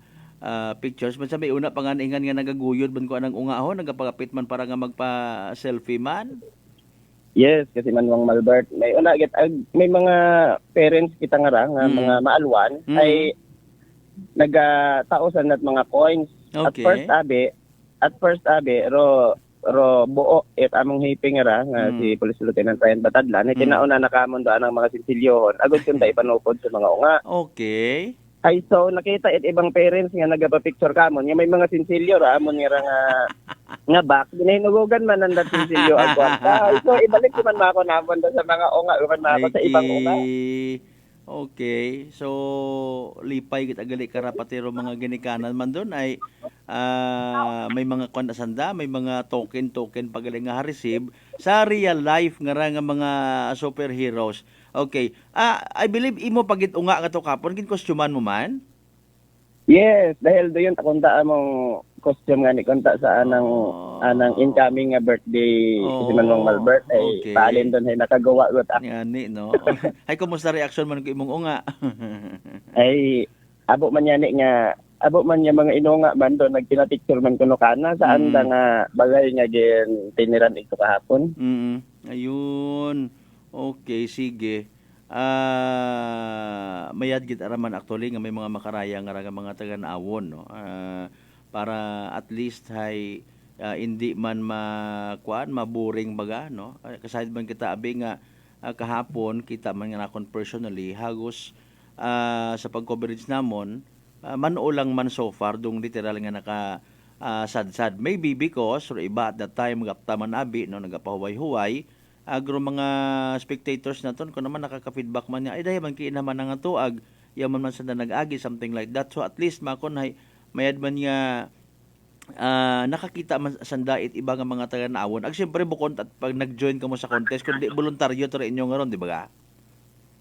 pictures man sabi una panganingan nga nagaguyod man ko anang unga ho nagapagapit man para nga magpa-selfie man. Yes, kasi manuang Malbert may una may mga parents kita nga ra nga mga maalwan ay nagataosan at mga coins. Okay. At first abi ro buo among hiping ra nga si Police Lieutenant Ryan Batadlan ay kinauna nakamon do anang mga sinsilyohon agud kun tay panupod sa mga unga. Okay. Ay so nakita ibang parents nga nagapa-picture kamon nga may mga sinsilyo ra amon nga back ginahinugogan man ang sinsilyo ang kwarta. Ay so ibalik man mako namon sa mga unga uban mako sa ibang unga. Okay. So lipay gid agali karapatero mga ginikanan man doon ay may mga kondasanda, may mga token pagaling nga receive sa real life nga ra nga mga superheroes. Okay. I believe imo pagit unga nga to kapon gin kostyuman mo man? Yes, dahil doon akunta among costume nga ni kunta sa anang incoming nga birthday si Manong Malbert ay paalin doon ay nakagawa gud ani no. Ay kumusta reaction man ko imong unga? Ay abo man niya mga inunga man doon nagpina-picture man kuno kana sa anda nga bagay nga gin tiniran ito kahapon. Ayun. Okay, sige. Mayad gid araman actually nga may mga makaraya nga mga taga-naawon no. Para at least hay hindi man maburing baga no. Kasahid man kita abi nga kahapon kita man nga nakon personally hagos sa pag-coverage namon manuolang man so far dong literal nga naka sad-sad maybe because or iba at that time gaptaman abi no nagapahuway-huway agro mga spectators naton ko naman nakaka-feedback man niya ay dahi man kiinaman nga tuag yaman man sa nag-agi something like that so at least makon hay mayad man nga nakakita man sandait iba nga mga taga-naawon ag syempre bukod at pag nag-join ka mo sa contest kundi voluntaryo to rin inyo nga ron di ba ga?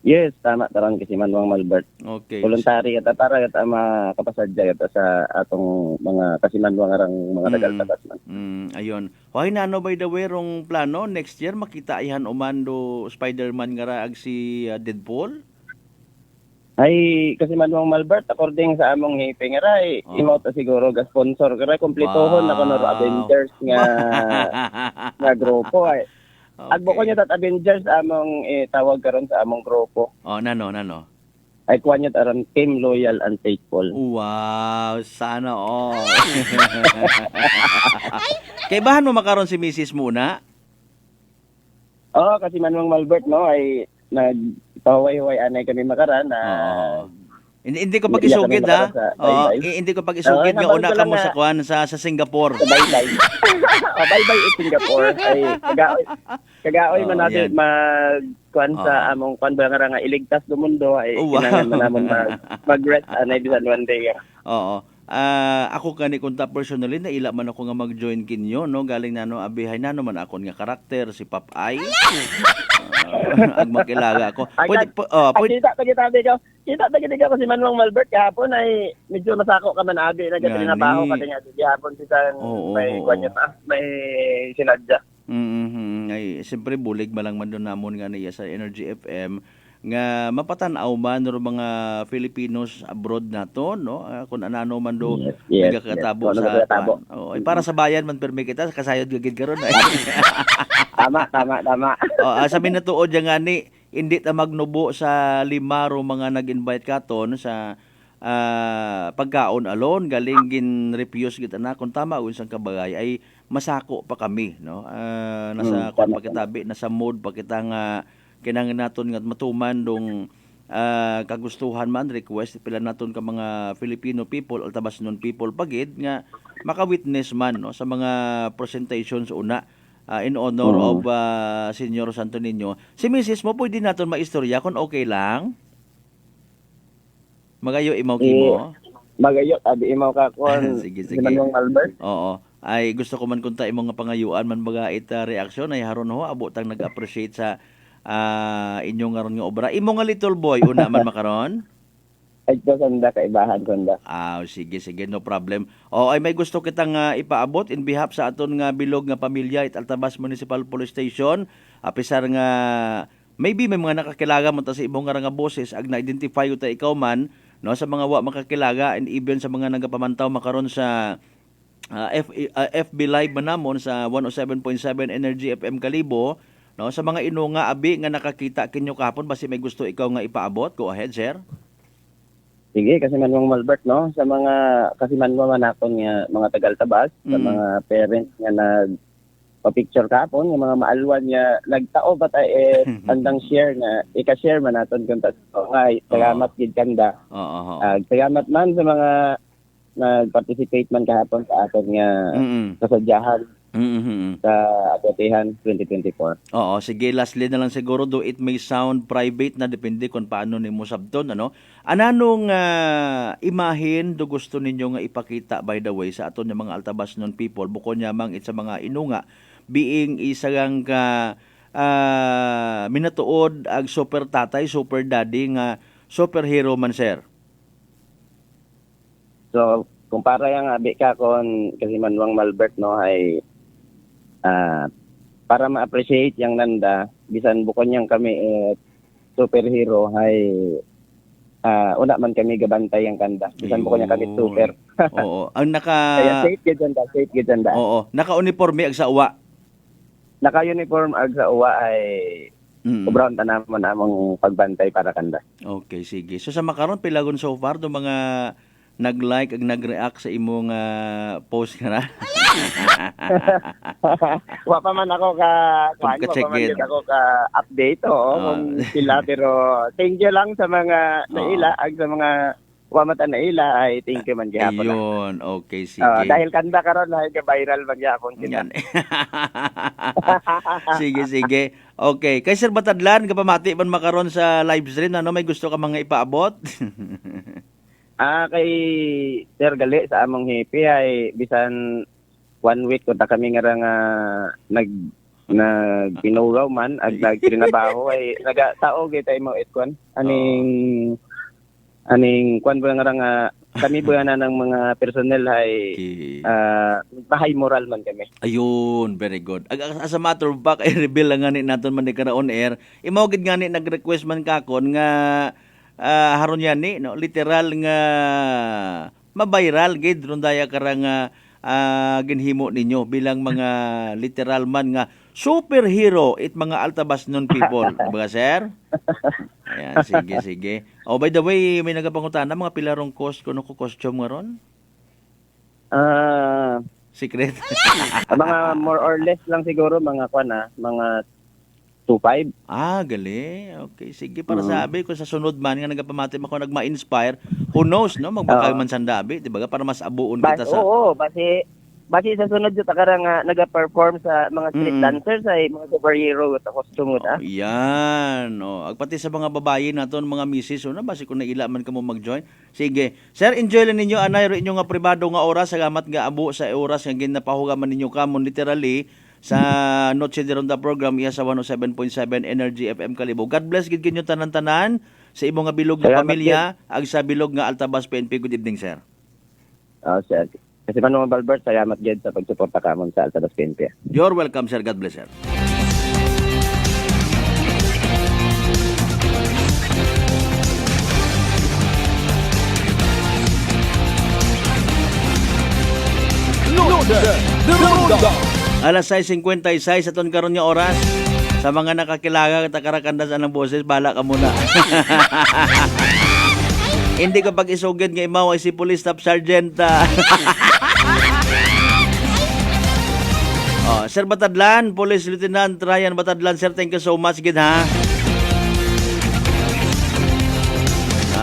Yes, tama taron kasi Manuang Malbert. Okay. Voluntary at para at makapasadya at sa atong mga kasimanwang arang mga tagal-tagas man. Ayun. Hoy na by the way rong plano next year makita ihan umando Spider-Man nga ra ag si Deadpool? Ay kasi Manuang Malbert according sa among hiping ra imo ta siguro ga sponsor kay kompletohon na kuno Avengers nga grupo ay. Okay. Agbo ko niya tat Avengers among tawag karon sa among grupo. Nano. Ay kuha niya aron Team Loyal and Faithful. Wow, sana all. Kay bahan mo makaron si Mrs. muna? Kasi Manuang Malbert no ay nagpaway-way anay kami makaran na Hindi ko pag-isugid ha. Hindi ko pag-isugid nga una ka mo sa kuan sa Singapore. Bye-bye. Bye-bye Singapore. Ay kagaoy man natin mag-kuan sa among kuan ba nga iligtas do mundo ay kinahanglan man namon mag-rest anay bisan one day. Oo. ako kani kunta personally na ila man ako nga mag-join kinyo no galing nano abihay nano man akon nga karakter si Papay. Ag makilaga ako. Pwede Kita ko si Manuang Malbert kahapon ay medyo masako ka man abi na gati na baho ka nga gihapon si San may kwanya ta may sinadya. Ay siyempre bulig malang man doon namon nga niya sa Energy FM nga mapatan-aw man ro mga Filipinos abroad nato no kung anano man do nagakatabo sa para sa bayan man permi kita kasayod gagid karon tama sa minatuod nga ni hindi ta magnubo sa 5 ro mga nag-invite katon sa pagkaon alone galing gin refuse kita na kung tama unsang kabagay ay masako pa kami no nasa pa kitabi nasa mood pa kita nga kinangin naton nga matuman dong kagustuhan man request pila naton ka mga Filipino people o tabas non people pagid nga maka-witness man no sa mga presentations una in honor of Senyor Santo Niño. Si Mrs. mo pwede naton maistorya kung okay lang. Magayo imaw kimo. Magayo abi imaw ka kon. Sige. Manong Albert. Oo. Ay gusto ko man kunta imong nga pangayuan man baga ita reaksyon ay haron ho abotang nag-appreciate sa inyong ngaron nga obra. Imo nga little boy una man makaron? Ay kanda kaibahan kanda. Sige no problem. Ay may gusto kitang ipaabot in behalf sa aton nga bilog nga pamilya at Altabas Municipal Police Station. Apisar nga maybe may mga nakakilaga mo ta sa imong nga boses ag na-identify uta ikaw man no sa mga wa makakilaga and even sa mga nagapamantaw makaron sa FB Live man namon sa 107.7 Energy FM Kalibo. No, sa mga inunga abi nga nakakita kinyo kahapon basi may gusto ikaw nga ipaabot, go ahead sir. Sige, kasi Manuang Malbert no, sa mga kasi Manuang manakon nga mga tagal-tabas, sa mga parents nga nag-picture kahapon, nga mga maalwan nga nagtao ba tayo andang share nga ika-share man naton kun ta nga salamat gid kanda. Salamat man sa mga nag-participate man kahapon sa aton nga kasadyahan. Sa Atihan 2024. Sige, lastly na lang siguro do it may sound private na depende kung paano nimo sabton ano. Ananong imahin do gusto ninyo nga ipakita by the way sa aton nga mga Altabas non people bukod nyamang it sa mga inunga being isagang ka minatuod ag super tatay, super daddy nga superhero man sir. So, kumpara yang abi ka kon kasi Manuang Malbert no ay para ma-appreciate yang nanda bisan bukod yang kami superhero ay una man kami gabantay ang kanda bisan bukod yang kami super. Ang kaya safe gid ganda. Naka-uniforme ag sa uwa. Naka-uniform ag sa uwa ay brown tanamon among pagbantay para kanda. Okay, sige. So sa makaron pilagon so far do mga nag-like ag nag-react sa imong post nga na. Wa pa man ako update kung sila pero thank you lang sa mga naila ag sa mga wamata naila ay thank you man gihapon. Ayun, okay sige. Dahil kanda karon ay viral man gyapon kita. Sige. Okay, kay Sir Batadlan kapamati man makaron sa live stream ano may gusto ka mga ipaabot? Kay Sir Gali sa among hipi ay bisan 1 week kunta kami nga nagpinuraw man ag nagtrinabaho ay nagatao gitay mo itkon aning kwan ba nga kami ba na ng mga personnel ay bahay moral man kami. Ayun, very good. As a matter of fact, ay reveal lang nga ni naton man ni kara on air. Imaw gid nga ni nag-request man kakon nga haron yan ni no literal nga mabiral gid ron daya karang ginhimo ninyo bilang mga literal man nga superhero it mga Altabas non people baga sir. Ayan, sige. By the way, may nagapangutana mga pilarong kuno ko costume ngaron? Secret. Mga more or less lang siguro mga mga 2.5. Gali. Okay, sige para sabi ko sa sunod man nga nagapamati ako nagma-inspire. Who knows no magbakay man sandabi, di ba? Para mas abuon kita sa. Oo, basi sa sunod jud akara nga naga-perform sa mga street Mm. dancers ay mga superhero at costume ta. Yan. Agpati sa mga babayi naton, mga misis, na basi kung naila man kamo mag-join. Sige. Sir, enjoy lang ninyo anay ro inyo nga pribado nga oras, salamat nga abo sa oras nga ginapahugaman ninyo kamo literally sa Noche de Ronda program iya sa 107.7 Energy FM Kalibo. God bless gid kinyo tanan-tanan sa imong nga bilog nga Salamat, pamilya ag sa bilog nga Altabas PNP. Good evening, sir. Sir. Kasi Manuel Balbert, salamat gid sa pagsuporta kamon sa Altabas PNP. You're welcome, sir. God bless, sir. Alas 6:56 aton karon nga oras. Sa mga nakakilaga at karakandas anang boses, bala ka muna. Hindi ko pag isugid nga imaw ay si Police Staff Sergeant. Sir Batadlan, Police Lieutenant Ryan Batadlan, sir, thank you so much gid ha.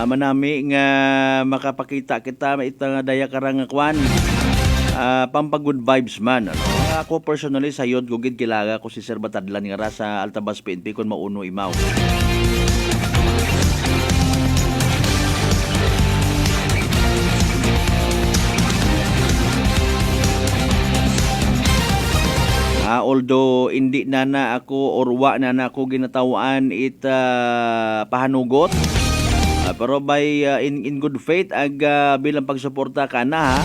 Manami nga makapakita kita ita nga daya karang kwan. Pampagood vibes man. Ako personally sayod ko gid kilaga ko si Sir Batadlan nga ra sa Altabas PNP kun mauno imaw. Although hindi na ako or wa na ako ginatawaan pahanugot, pero by in good faith ag bilang pagsuporta ka na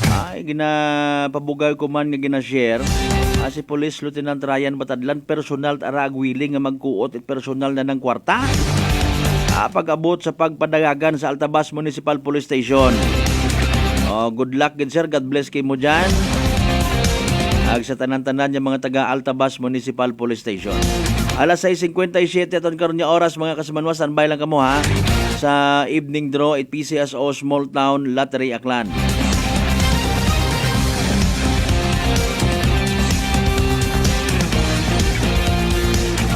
ay ginapabugay ko man nga ginashare si Police Lieutenant Ryan Batadlan personal arag willing nga magkuot at personal na ng kwarta pag-abot sa pagpadagagan sa Altabas Municipal Police Station. Good luck gid, sir. God bless kay mo dyan. Ag sa tanan-tanan yung mga taga Altabas Municipal Police Station. Alas 6:57 aton karon nga oras, mga kasimanwa, standby lang kamo ha sa evening draw at PCSO Small Town Lottery Aklan.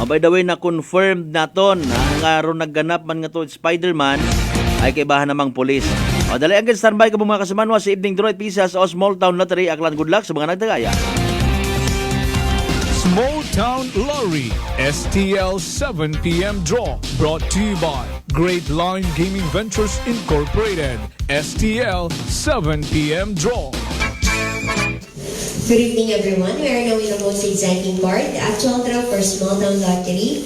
By the way, na-confirmed naton nga ron nagganap man nga to Spider-Man ay kaibahan namang pulis. Dali agad standby ka mga kasimanwa sa evening draw at PCSO Small Town Lottery Aklan. Good luck sa mga nagtagaya. Small Town Lottery STL 7 p.m. draw brought to you by Great Line Gaming Ventures Incorporated. STL 7 p.m. draw. Good evening, everyone. We are now in the most exciting part, the actual draw for Small Town Lottery.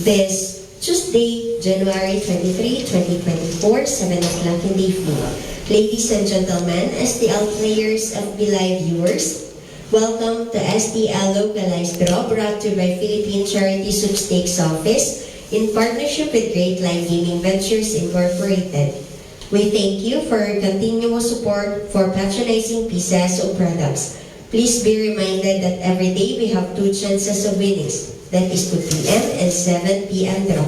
This Tuesday, January 23, 2024, 7 o'clock in the evening. Ladies and gentlemen, STL players, FB Live viewers, welcome to STL Localized Draw brought to you by Philippine Charity Sweepstakes Office in partnership with Great Line Gaming Ventures Incorporated. We thank you for your continuous support for patronizing PCSO products. Please be reminded that every day we have 2 chances of winnings. That is 2 p.m. and 7 p.m. draw.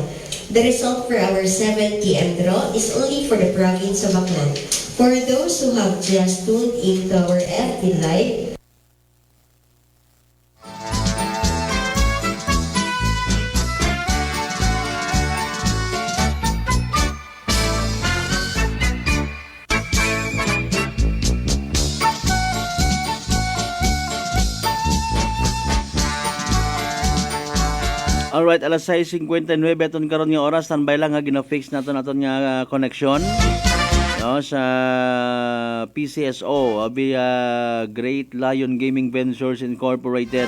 The result for our 7 p.m. draw is only for the province of Aklan. For those who have just tuned into our FB Live, Alright, alas 6:59 aton karon nga oras, standby lang nga gina-fix naton nga connection sa PCSO via Great Lion Gaming Ventures Incorporated.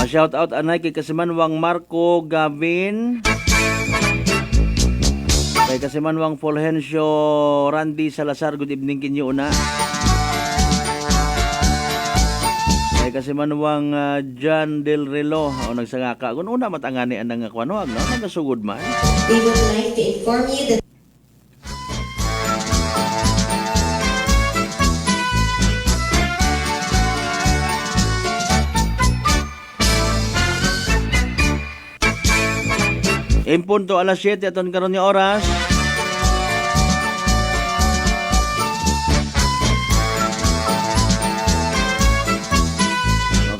Shout out anay kay Kasimanwang Marco Gavin, kay Kasimanwang Fulgencio Randy Salazar. Good evening kinyo una. Kasi manuwang John Del Relo nagsangaka kung una matangani ang nga kwanwag nagasugod man. we would like to inform you that in punto alas 7 aton karon nga oras.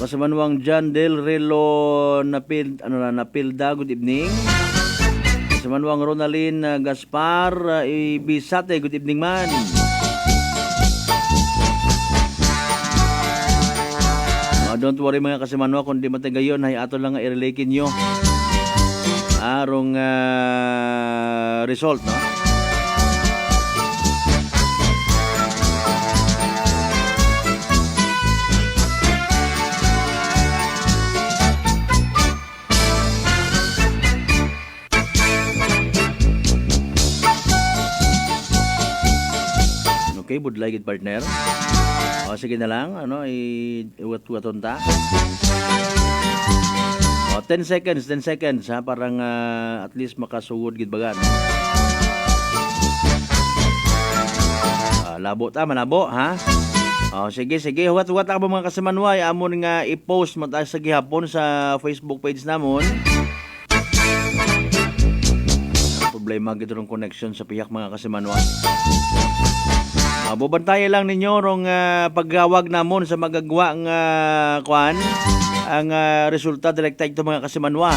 Kasamanwang John Del Relo napilda, good evening. Kasimanwang Ronalyn Gaspar Ibisate, good evening man. Don't worry mga kasimanwa, kung di matagayon ay ato lang i-relakin nyo arong result, no? Okay, budlay gid partner. O sige na lang, iwat-waton ta. O 10 seconds ha, parang at least makasugod gid bagan. Labo ta, manabo ha. O sige, huwat-huwat ako mga kasimanway, amon nga i-post mo tayo sa gihapon sa Facebook page namon. Problema gid rong connection sa piyak mga kasimanwa. Bubantayan lang ninyo rong paggawag namon sa magagwa nga kuan ang resulta direkta ito mga kasimanwa.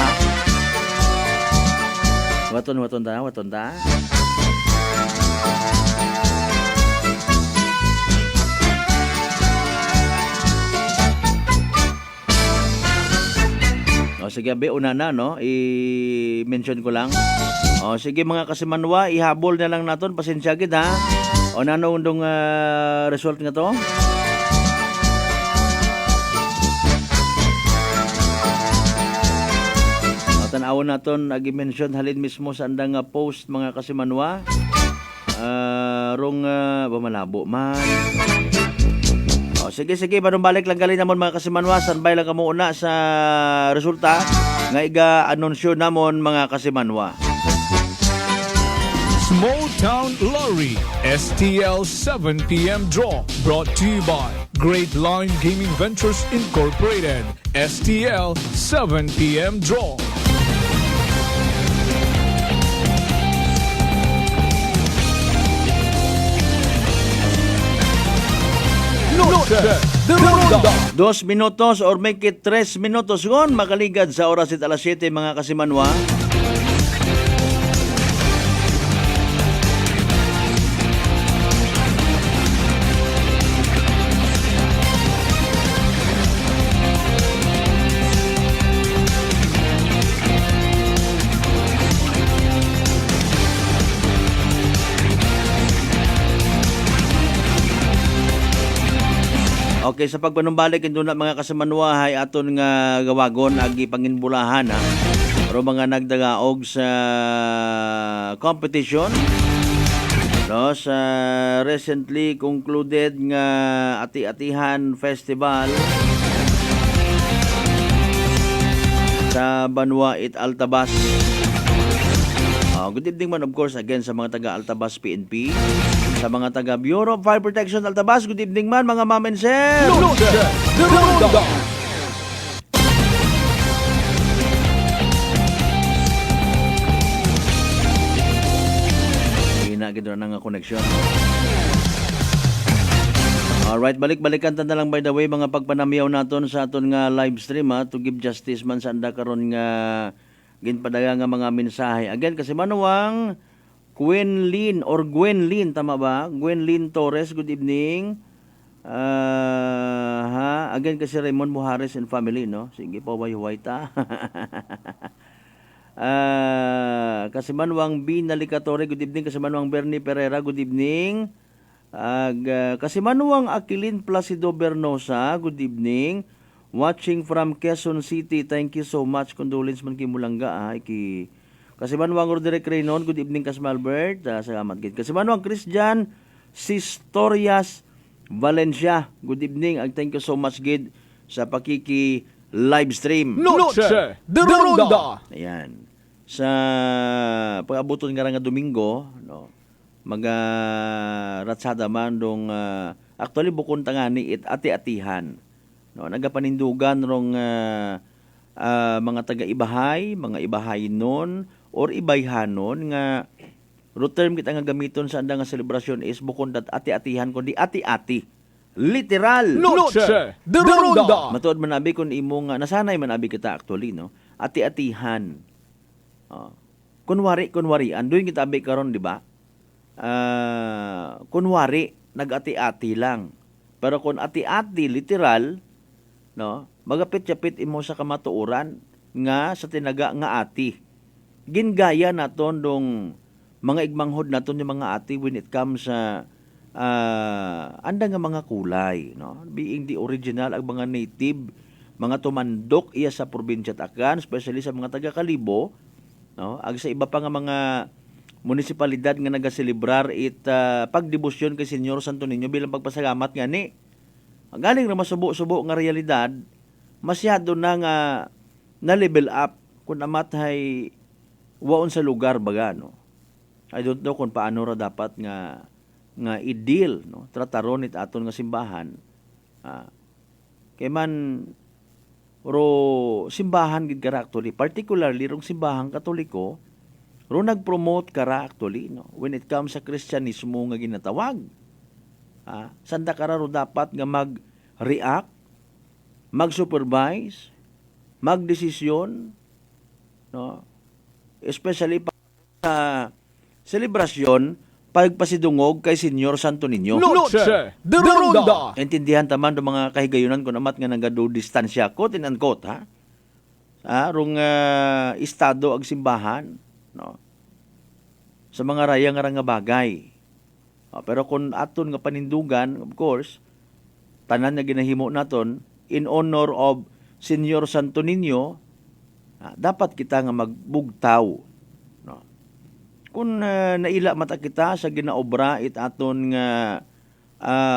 Waton ta. O sige, una na, no? I-mention ko lang. O sige mga kasimanwa, ihabol na lang naton, pasensya gid ha. O nano undong result nga to? O tanawon naton, agi-mention halin mismo sa andang post mga kasimanwa. Rong malabo man. O sige, balik lang gali namon mga kasimanwa, standby lang kamo una sa resulta nga iga-anunsyo namon mga kasimanwa. Small Town Lottery STL 7 p.m. draw brought to you by Great Line Gaming Ventures Incorporated. STL 7 p.m. draw. Noche de Ronda. 2 minutos or make it 3 minutos gon makaligad sa oras at alas 7 mga kasimanwa. Okay, sa pagpanumbalik ito na mga kasimanwa ay aton nga gawagon agi panginbulahan ha. Pero mga nagdagaog sa competition no, sa recently concluded nga Ati-Atihan Festival sa Banwait, Altabas. Good evening man of course again sa mga taga Altabas PNP, sa mga taga Bureau of Fire Protection Altabas. Good evening man mga ma'am and sir. Noche de Ronda. Hinagid na nga connection. Alright, balik-balikan ta na lang by the way mga pagpanamiyaw naton sa aton nga live stream ha, to give justice man sa anda karon nga ginpadaya nga mga mensahe. Again, kasi manuwang Gwenlyn tama ba? Gwenlyn Torres, good evening. Again, kasi Raymond Muhares and family, no? Sige po, way ta. Kasi manuwang B. Nalicatore, good evening. Kasi manuwang Bernie Pereira, good evening. Kasi manuwang Aquilin Placido Bernosa, good evening. Watching from Quezon City. Thank you so much. Condolence man kay Mulanga. Kasi manuwang Roderick Reynon. Good evening, Kasmalbert. Salamat gid. Kasi manuwang Christian Sistorias Valencia. Good evening. Thank you so much gid sa pakiki live stream. Noche de Ronda. Ayan. Sa pag-abuton nga Domingo, no, ratsada man dong actually bukon tangani Ati-Atihan. No, nagapanindugan rong mga taga-ibahay, mga ibahay-non or ibayhanon nga root term kita nga gamiton sa andang nga selebrasyon is bukod dat ati-atihan kundi ati-ati. Literal. Noche de Ronda. Matuod man abi kun imo nga nasanay man abi kita actually no. Ati-atihan. kunwari andoy kita abi karon di ba? Kunwari nag-ati-ati lang. Pero kung ati-ati literal, no, magapit-yapit imo sa kamatuoran nga sa tinaga nga ati. Gingaya naton dong mga igmanghod naton yung mga ati when it comes sa anda nga mga kulay, no? Being the original ang mga native, mga tumandok iya sa probinsya Takan, especially sa mga taga Kalibo, no? Ag sa iba pa nga mga munisipalidad nga nagaselebrar pagdebosyon kay Senyor Santo Niño bilang pagpasalamat nga ni. Galing na masubo-subo nga realidad, masyado na nga na level up kung amatay waon sa lugar baga, no? I don't know kung paano ra dapat nga i-deal, no? Trataron it aton nga simbahan. Kay man ro simbahan gid kara actually, particularly rong simbahang Katoliko, ro nag-promote kara actually, no? When it comes sa Kristyanismo nga ginatawag. Sanda kara ro dapat nga mag-react, mag-supervise, mag-desisyon, no? Especially sa selebrasyon pagpasidungog kay Senyor Santo Niño. Noche de Ronda. Intindihan taman do mga kahigayunan kun amat nga nagado distansya ko tinangkot rong estado ag simbahan, no, sa mga raya nga bagay. Pero kung aton nga panindugan, of course, tanan nga ginahimo naton in honor of Senyor Santo Niño, dapat kita nga magbugtaw. Kung naila mata kita sa ginaobra aton nga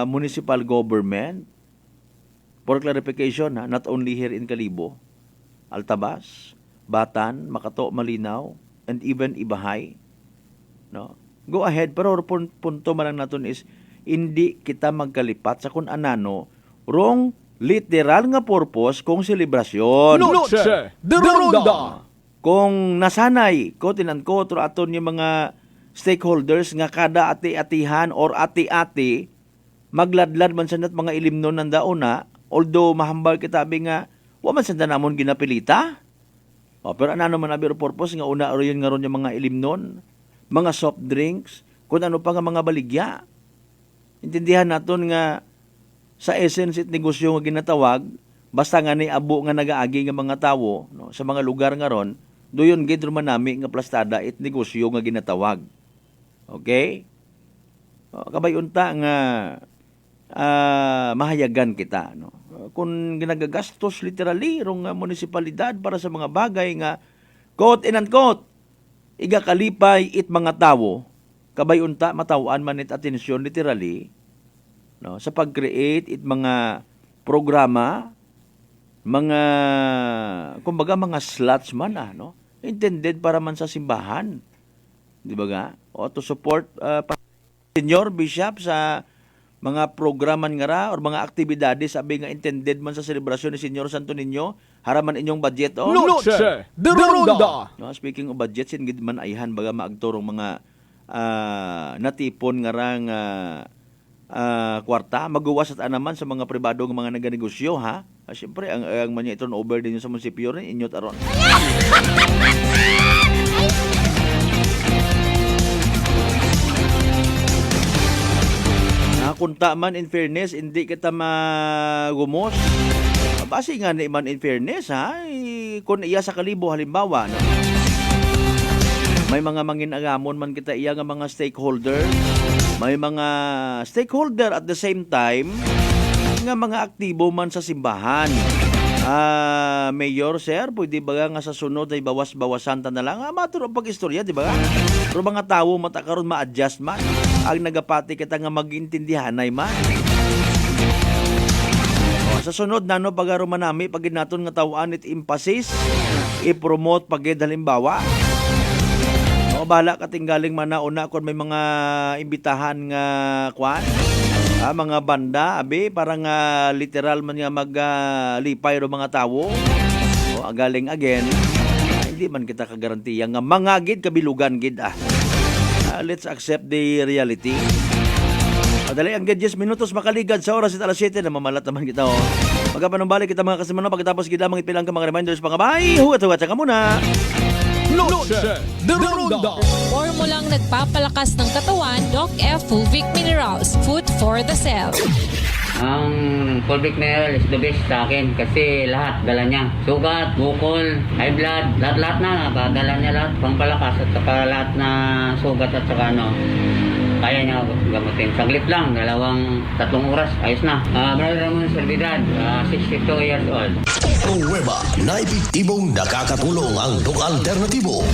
municipal government, for clarification, not only here in Kalibo, Altabas, Batan, Makato, Malinaw, and even Ibahay, no? Go ahead, pero punto man lang naton is hindi kita magkalipat sa kung anano wrong literal nga purpose kung selebrasyon. Noche de Ronda. Kung nasanay ko tinangko tro aton yung mga stakeholders nga kada ati-atihan or ati-ati magladlad man sanat mga ilimnon ng dauna, although mahambal kita nga wa man sanda namon ginapilita. Pero ano man abi purpose nga una ro yun nga ron yung mga ilimnon, mga soft drinks, kung ano pa nga mga baligya. Intindihan naton nga sa essence it negosyo nga ginatawag, basta nga ni abo nga nagaagi nga mga tawo, no, sa mga lugar nga ron, doyon gid man nami nga plastada it negosyo nga ginatawag. Okay? Kabay unta nga mahayagan kita, no. Kung ginagagastos literally rong munisipalidad para sa mga bagay nga quote and unquote iga kalipay it mga tawo, kabay unta matawan man it atensyon literally, no, sa pag-create it mga programa, mga kumbaga mga slots man no, intended para man sa simbahan, di ba ga, o to support senior bishop sa mga programan nga ra or mga aktibidades sabi nga intended man sa selebrasyon ni Senyor Santo Niño, haraman inyong budget Noche de Ronda. No, speaking of budget, sin gid man ayhan baga maagturong mga natipon nga ra nga kwarta magawas at anaman sa mga pribado nga mga naganegosyo siyempre ang manya iton over din sa munisipyo rin inyot aron. Kunta man in fairness hindi kita magumos. Basi nga ni man in fairness kung iya sa Kalibo halimbawa, no? May mga manginagamon man kita iya nga mga stakeholder, may mga stakeholder at the same time nga mga aktibo man sa simbahan. Mayor sir, pwede ba nga sa sunod ay bawas-bawasan ta na lang maturo pag-istorya, di ba? Pero mga tawo matakaron ma-adjust man ang nagapati kita nga magintindihan ay man. Sa sunod nano pagaro manami pagid naton nga tawaan it emphasis i-promote pagid halimbawa. Bala katinggaling man na una kon may mga imbitahan nga kwan, mga banda abi parang literal man nga maglipay ro mga tawo. Galing again, hindi man kita kagarantiya nga mangagid kabilugan gid let's accept the reality. Madali ang 10 minutos makaligad sa oras at alas 7 na mamalat naman kita Magkapanumbalik kita mga kasimano pagkatapos gid lamang ipilang ka mga reminders pangabay. Huwat-huwat ka muna. Noche de Ronda. Formulang nagpapalakas ng katawan, Doc F. Fulvic Minerals. Food for the cells. Ang Fulvic Mineral is the best sa akin kasi lahat dala niya. Sugat, bukol, high blood, lahat na dala niya lahat. Pampalakas at saka lahat na sugat at saka kaya niya gamutin. Saglit lang, 2-3 oras, ayos na. Brother Ramon Servidad, 62 years old. Pruweba na epektibong nakakatulong ang Doc Alternativo.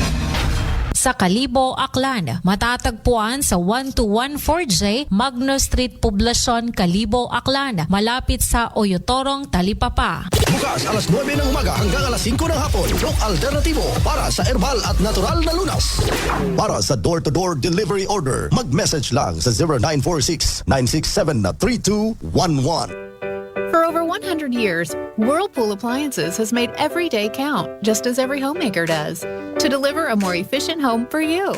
Sa Kalibo, Aklan, matatagpuan sa 1214J Magno Street, Poblacion, Kalibo, Aklan, malapit sa Oyotorong, Talipapa. Bukas alas 9 ng umaga hanggang alas 5 ng hapon. Doc Alternativo para sa herbal at natural na lunas. Para sa door-to-door delivery order, mag-message lang sa 0946-967-3211. For over 100 years, Whirlpool Appliances has made every day count, just as every homemaker does, to deliver a more efficient home for you.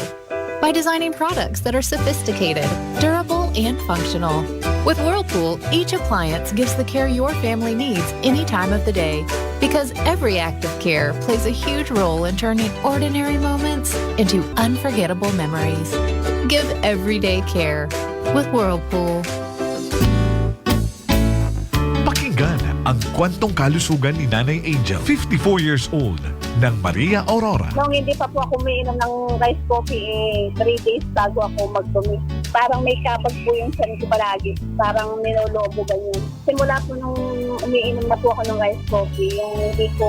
By designing products that are sophisticated, durable, and functional. With Whirlpool, each appliance gives the care your family needs any time of the day, because every act of care plays a huge role in turning ordinary moments into unforgettable memories. Give everyday care with Whirlpool. Pakinggan ang kwentong kalusugan ni Nanay Angel, 54 years old, ng Maria Aurora. Nung hindi pa po ako umiinom ng rice coffee, 3 days bago ako magdumi. Parang may kapag po yung tiyan ko palagi. Parang ninolobo ganyan. Simula po nung umiinom na po ako ng rice coffee, yung hindi ko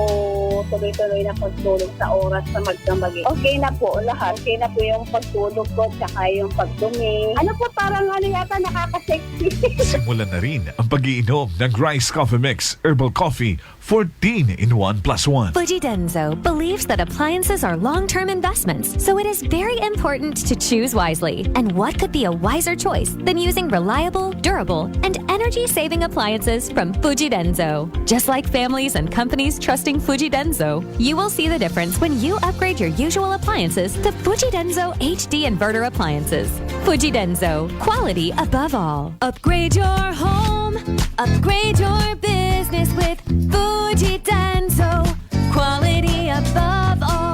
tuloy-tuloy na pagtulog sa oras sa magdamagi. Okay na po lahat. Okay na po yung pagtulog ko, tsaka yung pagdumi. Ano po, parang yata nakaka-sexy. Simulan na rin ang pag-iinom ng Rice Coffee Mix Herbal Coffee 14 in 1 plus 1. Fujidenzo believes that appliances are long-term investments, so it is very important to choose wisely. And what could be a wiser choice than using reliable, durable, and energy-saving appliances from Fujidenzo? Just like families and companies trusting Fujidenzo, you will see the difference when you upgrade your usual appliances to Fujidenzo HD Inverter appliances. Fujidenzo, quality above all. Upgrade your home, upgrade your business with Fujidenzo, quality above all.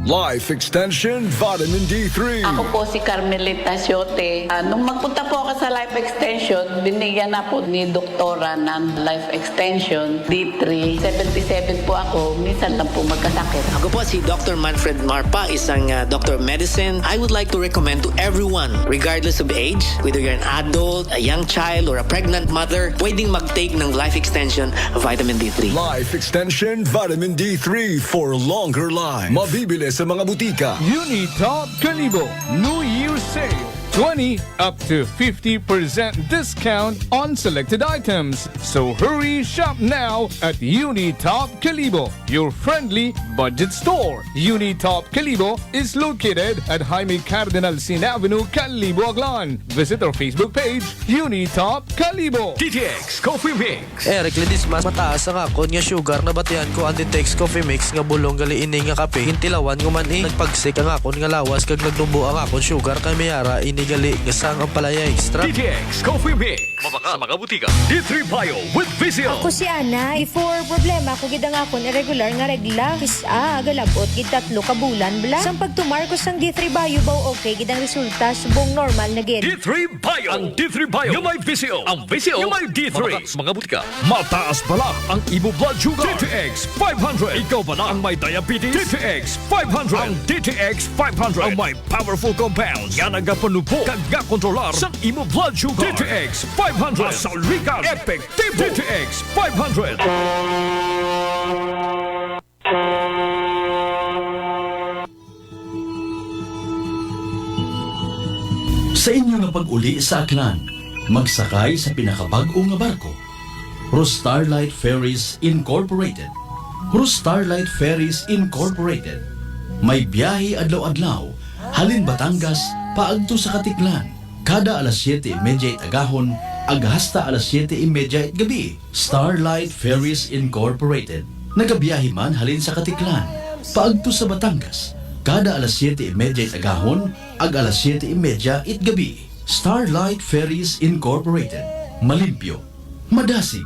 Life Extension Vitamin D3. Ako po si Carmelita Siote. Nung magpunta po ako sa Life Extension, binigyan na po ni doktora ng Life Extension D3. 77 po ako, minsan lang po magkasakit. Ako po si Dr. Manfred Marpa, isang Doctor of Medicine. I would like to recommend to everyone, regardless of age, whether you're an adult, a young child, or a pregnant mother, pwedeng mag-take ng Life Extension Vitamin D3. Life Extension Vitamin D3 for longer life. Mabibili sa mga butika. Unitop Kalibo New Year Sale. 20 up to 50% discount on selected items. So hurry, shop now at Unitop Kalibo, your friendly budget store. Unitop Kalibo is located at Jaime Cardinal Sin Avenue, Kalibo, Aklan. Visit our Facebook page, Unitop Kalibo. DTX Coffee Mix. Eric Ledis, mas mataas ang akon nga sugar na batian ko ang DTX Coffee Mix nga bulong gali ini nga kape. Hintilawan ko man nagpagsik ang akon nga lawas kag nagdumbo ang akon sugar kay mayara inigali nga sang ang palaya extra. DTX Coffee Mix. Mabaka mga butika. D3 Bio with Vizio. Ako si Ana. Before problema ko gid ang akon irregular nga regla. Kisa galabot gid 3 ka bulan bla. Sang pagtumar ko sang D3 Bio baw okay gid ang resulta subong normal na gid. D3 Bio. Ang D3 Bio nga may Vizio. Ang Vizio nga may D3. Mabaka mga butika. Mataas bala ang imo blood sugar. DTX 500. Ikaw bala ang may diabetes. DTX 500. Ang DTX 500 ang may powerful compounds nga nagapanupo kag kontrolar sa imo blood sugar. DTX 500 Salrican Epektibo. DTX 500. Sa inyo nga pag-uli sa Aklan, magsakay sa pinakabag-o nga barko. Starlight Ferries Incorporated. Starlight Ferries Incorporated. May biyahe adlaw-adlaw, halin Batangas, paagto sa Katiklan. Kada alas 7:30 agahon, hasta alas 7:30 gabi. Starlight Ferries Incorporated. Nagabiyahe man halin sa Katiklan, paagto sa Batangas. Kada alas 7:30 agahon, alas 7:30 gabi. Starlight Ferries Incorporated. Malimpyo, madasig,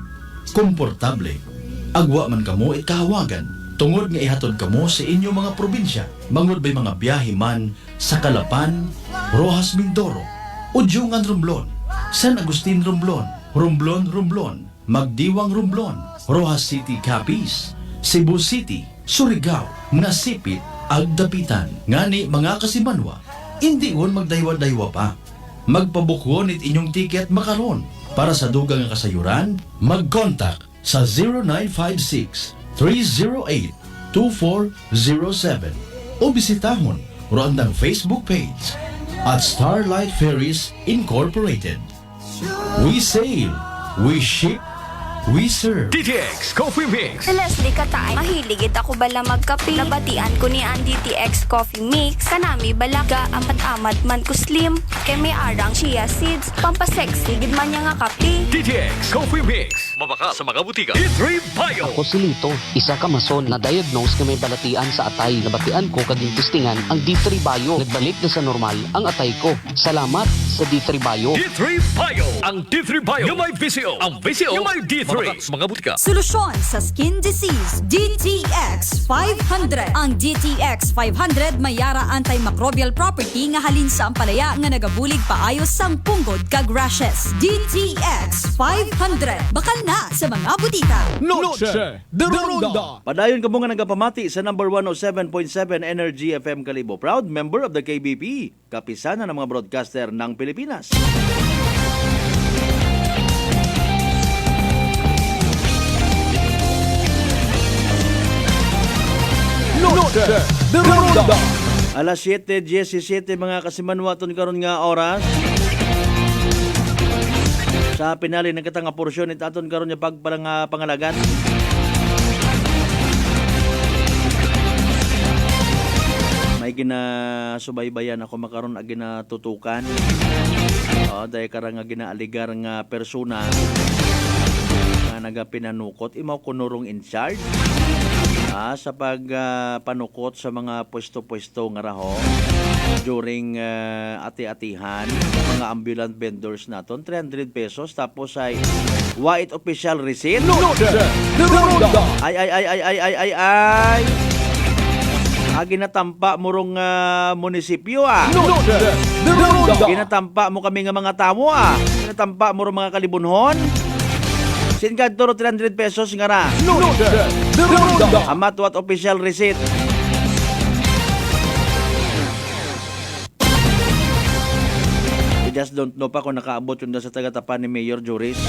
komportable. Agwa man kamo kahawagan tungod nga ihatod kamo sa inyong mga probinsya. Mangod ba'y mga biyahe man sa Calapan, Rojas Mindoro, Udyungan Romblon, San Agustin Romblon, Romblon, Magdiwang Romblon, Rojas City Capiz, Cebu City, Surigao, Nasipit, Agdapitan. Ngani mga kasimanwa, hindi on magdaywa-daywa pa. Magpabukwon it inyong tiket makaron. Para sa dugang nga kasayuran, mag-contact sa 0956-308-2407 o bisitahon roandang Facebook page at Starlight Ferries Incorporated. We sail, we ship, we serve. DTX Coffee Mix. Leslie Katay, mahiligit ako bala magkape. Nabatian ko ni ang DTX Coffee Mix. Kanami balaga, amat-amat man ko slim. Kay may arang chia seeds, pampasexy, gid man niya nga kape. DTX Coffee Mix. Mabaka sa mga butika. D3 Bio. Ako si Lito, isa ka mason na diagnose nga may balatian sa atay. Nabatian ko kaging testingan ang D3 Bio. Nagbalik na sa normal ang atay ko. Salamat sa D3 Bio. D3 Bio. Ang D3 Bio yung may VCO. Ang VCO yung may D3. Mabaka sa mga butika. Solusyon sa skin disease, DTX 500. Ang DTX 500 may yara antimicrobial property nga halin sa ampalaya nga nagabulig paayos sang punggod kag rashes. DTX 500. Bakal na sa mga butika. Noche de Ronda. Padayon ka mo nga nagapamati sa number 107.7 Energy FM Kalibo. Proud member of the KBP. Kapisanan ng mga broadcaster ng Pilipinas. Noche de Ronda. Alas 7:17 mga kasimanwaton karon nga oras. Sa pinali ng katanga porsyon it aton karon nga pagpalang pangalagan. May ginasubaybayan ako makaron ag ginatutukan. Dahil karang nga ginaaligar nga persona nga nagapinanukot imaw kunurong in charge. Sa pagpanukot sa mga pwesto-pwesto nga raho during ati-atihan mga ambulant vendors naton 300 pesos tapos ay white official receipt. Ay ginatampa mo rong munisipyo ginatampa mo kami nga mga tamo ginatampa mo rong mga kalibunhon. Singkad toro 300 pesos nga ra. Amat what official receipt. I just don't know pa kung nakaabot yun sa taga-tapan ni Mayor Juris.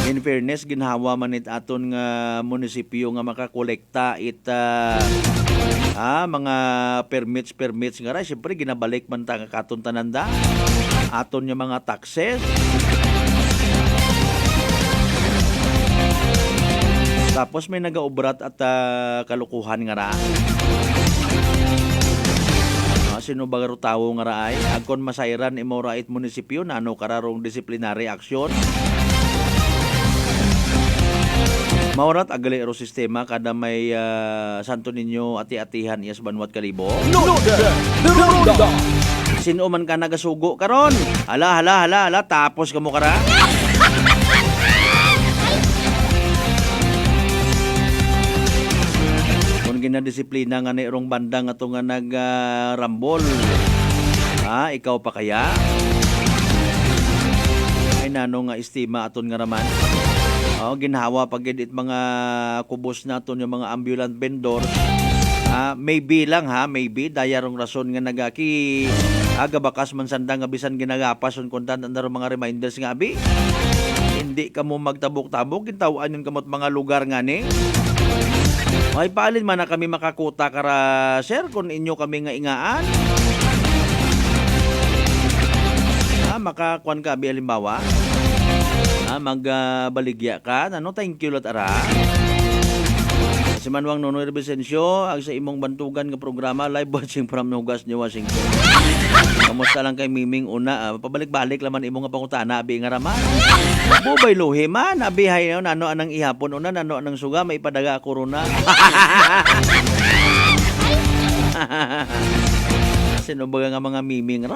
In fairness, ginhawa man it aton nga munisipyo nga makakolekta it mga permits nga ra. Siyempre, ginabalik man ta nga katon tananda. Aton yung mga taxes. Tapos may nagaubrat at kalukuhan nga ra. Sino ba tawo nga ra ay? Agkon masayran imo ra it munisipyo na ano kararong disciplinary action. Maurat agali ero sistema kada may Santo Niño ati-atihan iyas Banwat Kalibo. Sino man ka nagasugo karon? Hala tapos kamo kara. Kung ginadisiplina nga ni erong banda nga to nga nagrambol. Ikaw pa kaya? Ay nano nga estima aton nga raman. Ginhawa pag edit mga kubos naton yung mga ambulant vendors. Maybe lang maybe dayarong rason nga nagaki agabakas man sanda nga bisan ginagapas on kontan andaro mga reminders nga abi. Hindi ka mo magtabok-tabok gintawan yun kamot mga lugar nga ni. Ay paalin man na kami makakuta kara sir kung inyo kami nga ingaan. Makakuan ka abi halimbawa. Magbaligya ka. Thank you lot ara. Si Manuang Nonoy Rebesencio, ang sa imong bantugan nga programa, live watching from Nugas, New Washington. Kamusta lang kay Miming una, pabalik-balik laman imong nga pangutana, abi nga raman. Bubay luhi man, abi hay nano anang ihapon una, nano anang suga, may padaga korona. Sino ba nga mga Miming?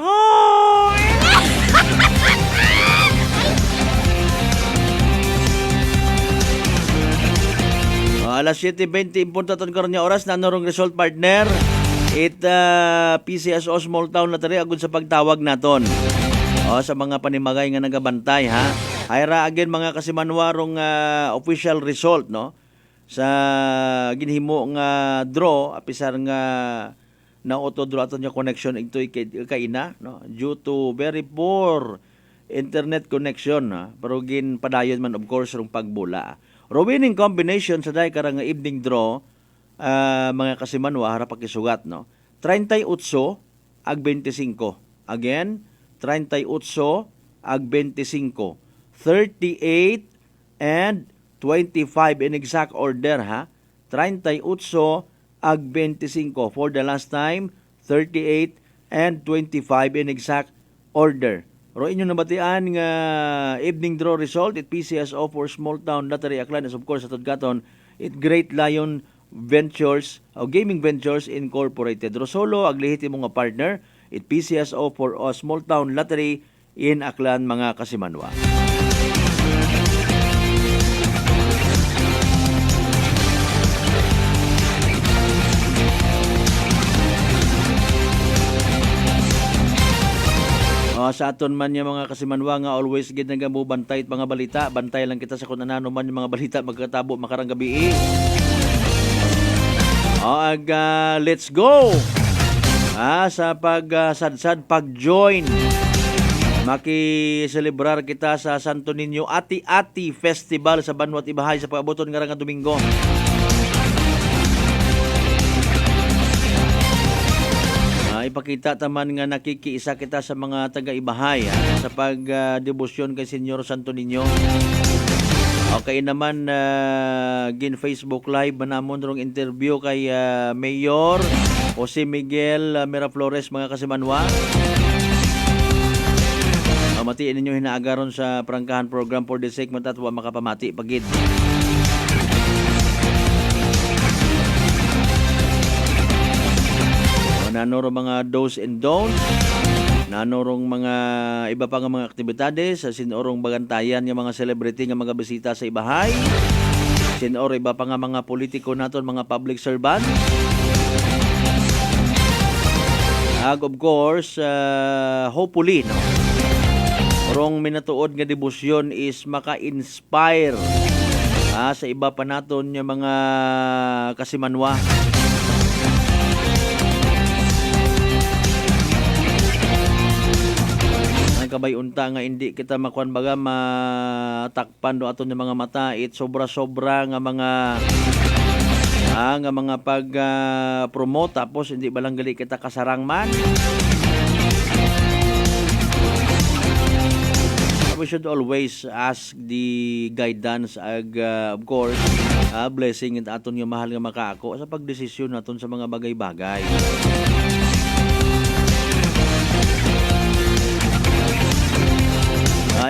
Alas 7:20 impunta ton karon nga oras na norong result partner. PCSO Small Town Lottery agud sa pagtawag naton. Sa mga panimagay nga nagabantay ha. Hayra again mga kasimanwarong official result no sa ginhimo nga draw apisar nga na auto draw aton nga connection ito kaina no due to very poor internet connection pero gin padayon man of course rong pagbula. Winning combination sa day karang nga evening draw mga kasimanwa harap pakisugat no 38 ag 25. Again 38 ag 25, 38 and 25 in exact order ha. 38 ag 25 for the last time, 38 and 25 in exact order. Ro inyo nabatian nga evening draw result it PCSO for Small Town Lottery Aklan is of course atod katon it Great Lion Ventures o Gaming Ventures Incorporated. Rosolo ag lehitimo nga partner it PCSO for Small Town Lottery in Aklan mga kasimanwa. Sa aton man yung mga kasimanwa nga always gid nga mo bantay mga balita. Bantay lang kita sa kung anano man yung mga balita magkatabo makarang gabi. Let's go! Sa pagsadsad, pag-join. Maki-celebrar kita sa Santo Niño Ati-Ati Festival sa Banwat Ibahay sa pag-abuton nga nga Domingo. Ipakita taman nga nakikiisa kita sa mga taga-Ibahay sa pag-debosyon kay Senyor Santo Niño. Okay naman gin Facebook Live manamon rong interview kay Mayor Jose Miguel Miraflores mga kasimanwa. Matiin ninyo hinaagaron sa prangkahan program for the sake matatwa makapamati pagid. Nanoro mga do's and don'ts, nanorong mga iba pa nga mga aktibidades, sinorong bagantayan ng mga celebrity nga mga bisita sa Ibahay, sinoro iba pa nga mga politiko naton, mga public servant. Of course, hopefully, no? Orong minatuod nga debosyon is maka-inspire sa iba pa naton yung mga kasimanwa. Kabay unta nga hindi kita makuan baga matakpan do aton yung mga mata it sobra-sobra nga mga pag-promote tapos hindi balang gali kita kasarang man. We should always ask the guidance of course blessing it aton yung mahal nga makaako sa pagdesisyon naton sa mga bagay-bagay.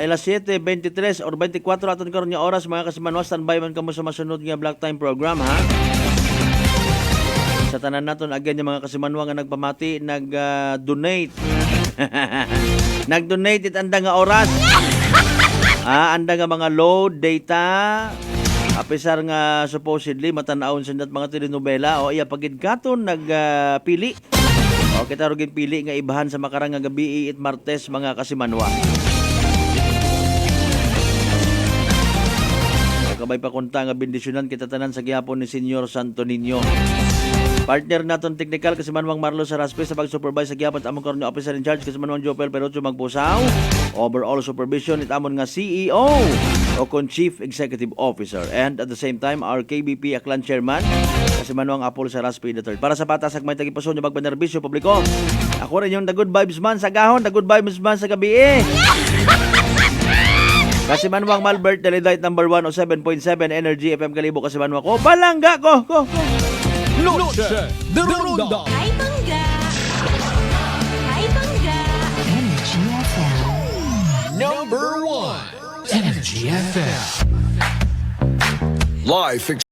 Alas 7:23 or 24 aton karon nga oras mga kasimanwa standby man kamo sa masunod nga Black Time program ha. Sa tanan naton again yung mga kasimanwa nga nagpamati nag-donate. Nag-donate it anda nga oras. Anda nga mga load data apisar nga supposedly matanaon sa mga telenovela o iya pagid katon nagpili. O kita rugin pili nga ibahan sa makarang nga gabi it Martes mga kasimanwa. Kabay pa kunta nga bendisyonan kita tanan sa gihapon ni Senyor Santo Niño. Partner naton technical kasimanwang Marlo Saraspe sa pag-supervise sa gihapon among karon nga officer in charge kasimanwang Jopel Perocho Magpusaw. Overall supervision it amon nga CEO o kon Chief Executive Officer and at the same time our KBP Aklan Chairman kasimanwang Apol Saraspe III. Para sa patas ag may tagipason nga magbenerbisyo publiko. Ako rin yung the good vibes man sa gahon, the good vibes man sa gabi. Kasimanwang Malbert, Delidite number 1 o 7.7 Energy FM Kalibo Kasimanwa ko. Balangga ko. Noche de Ronda. Hi, Bangga! Hi, Bangga! Energy FM. Number 1 Energy FM. Life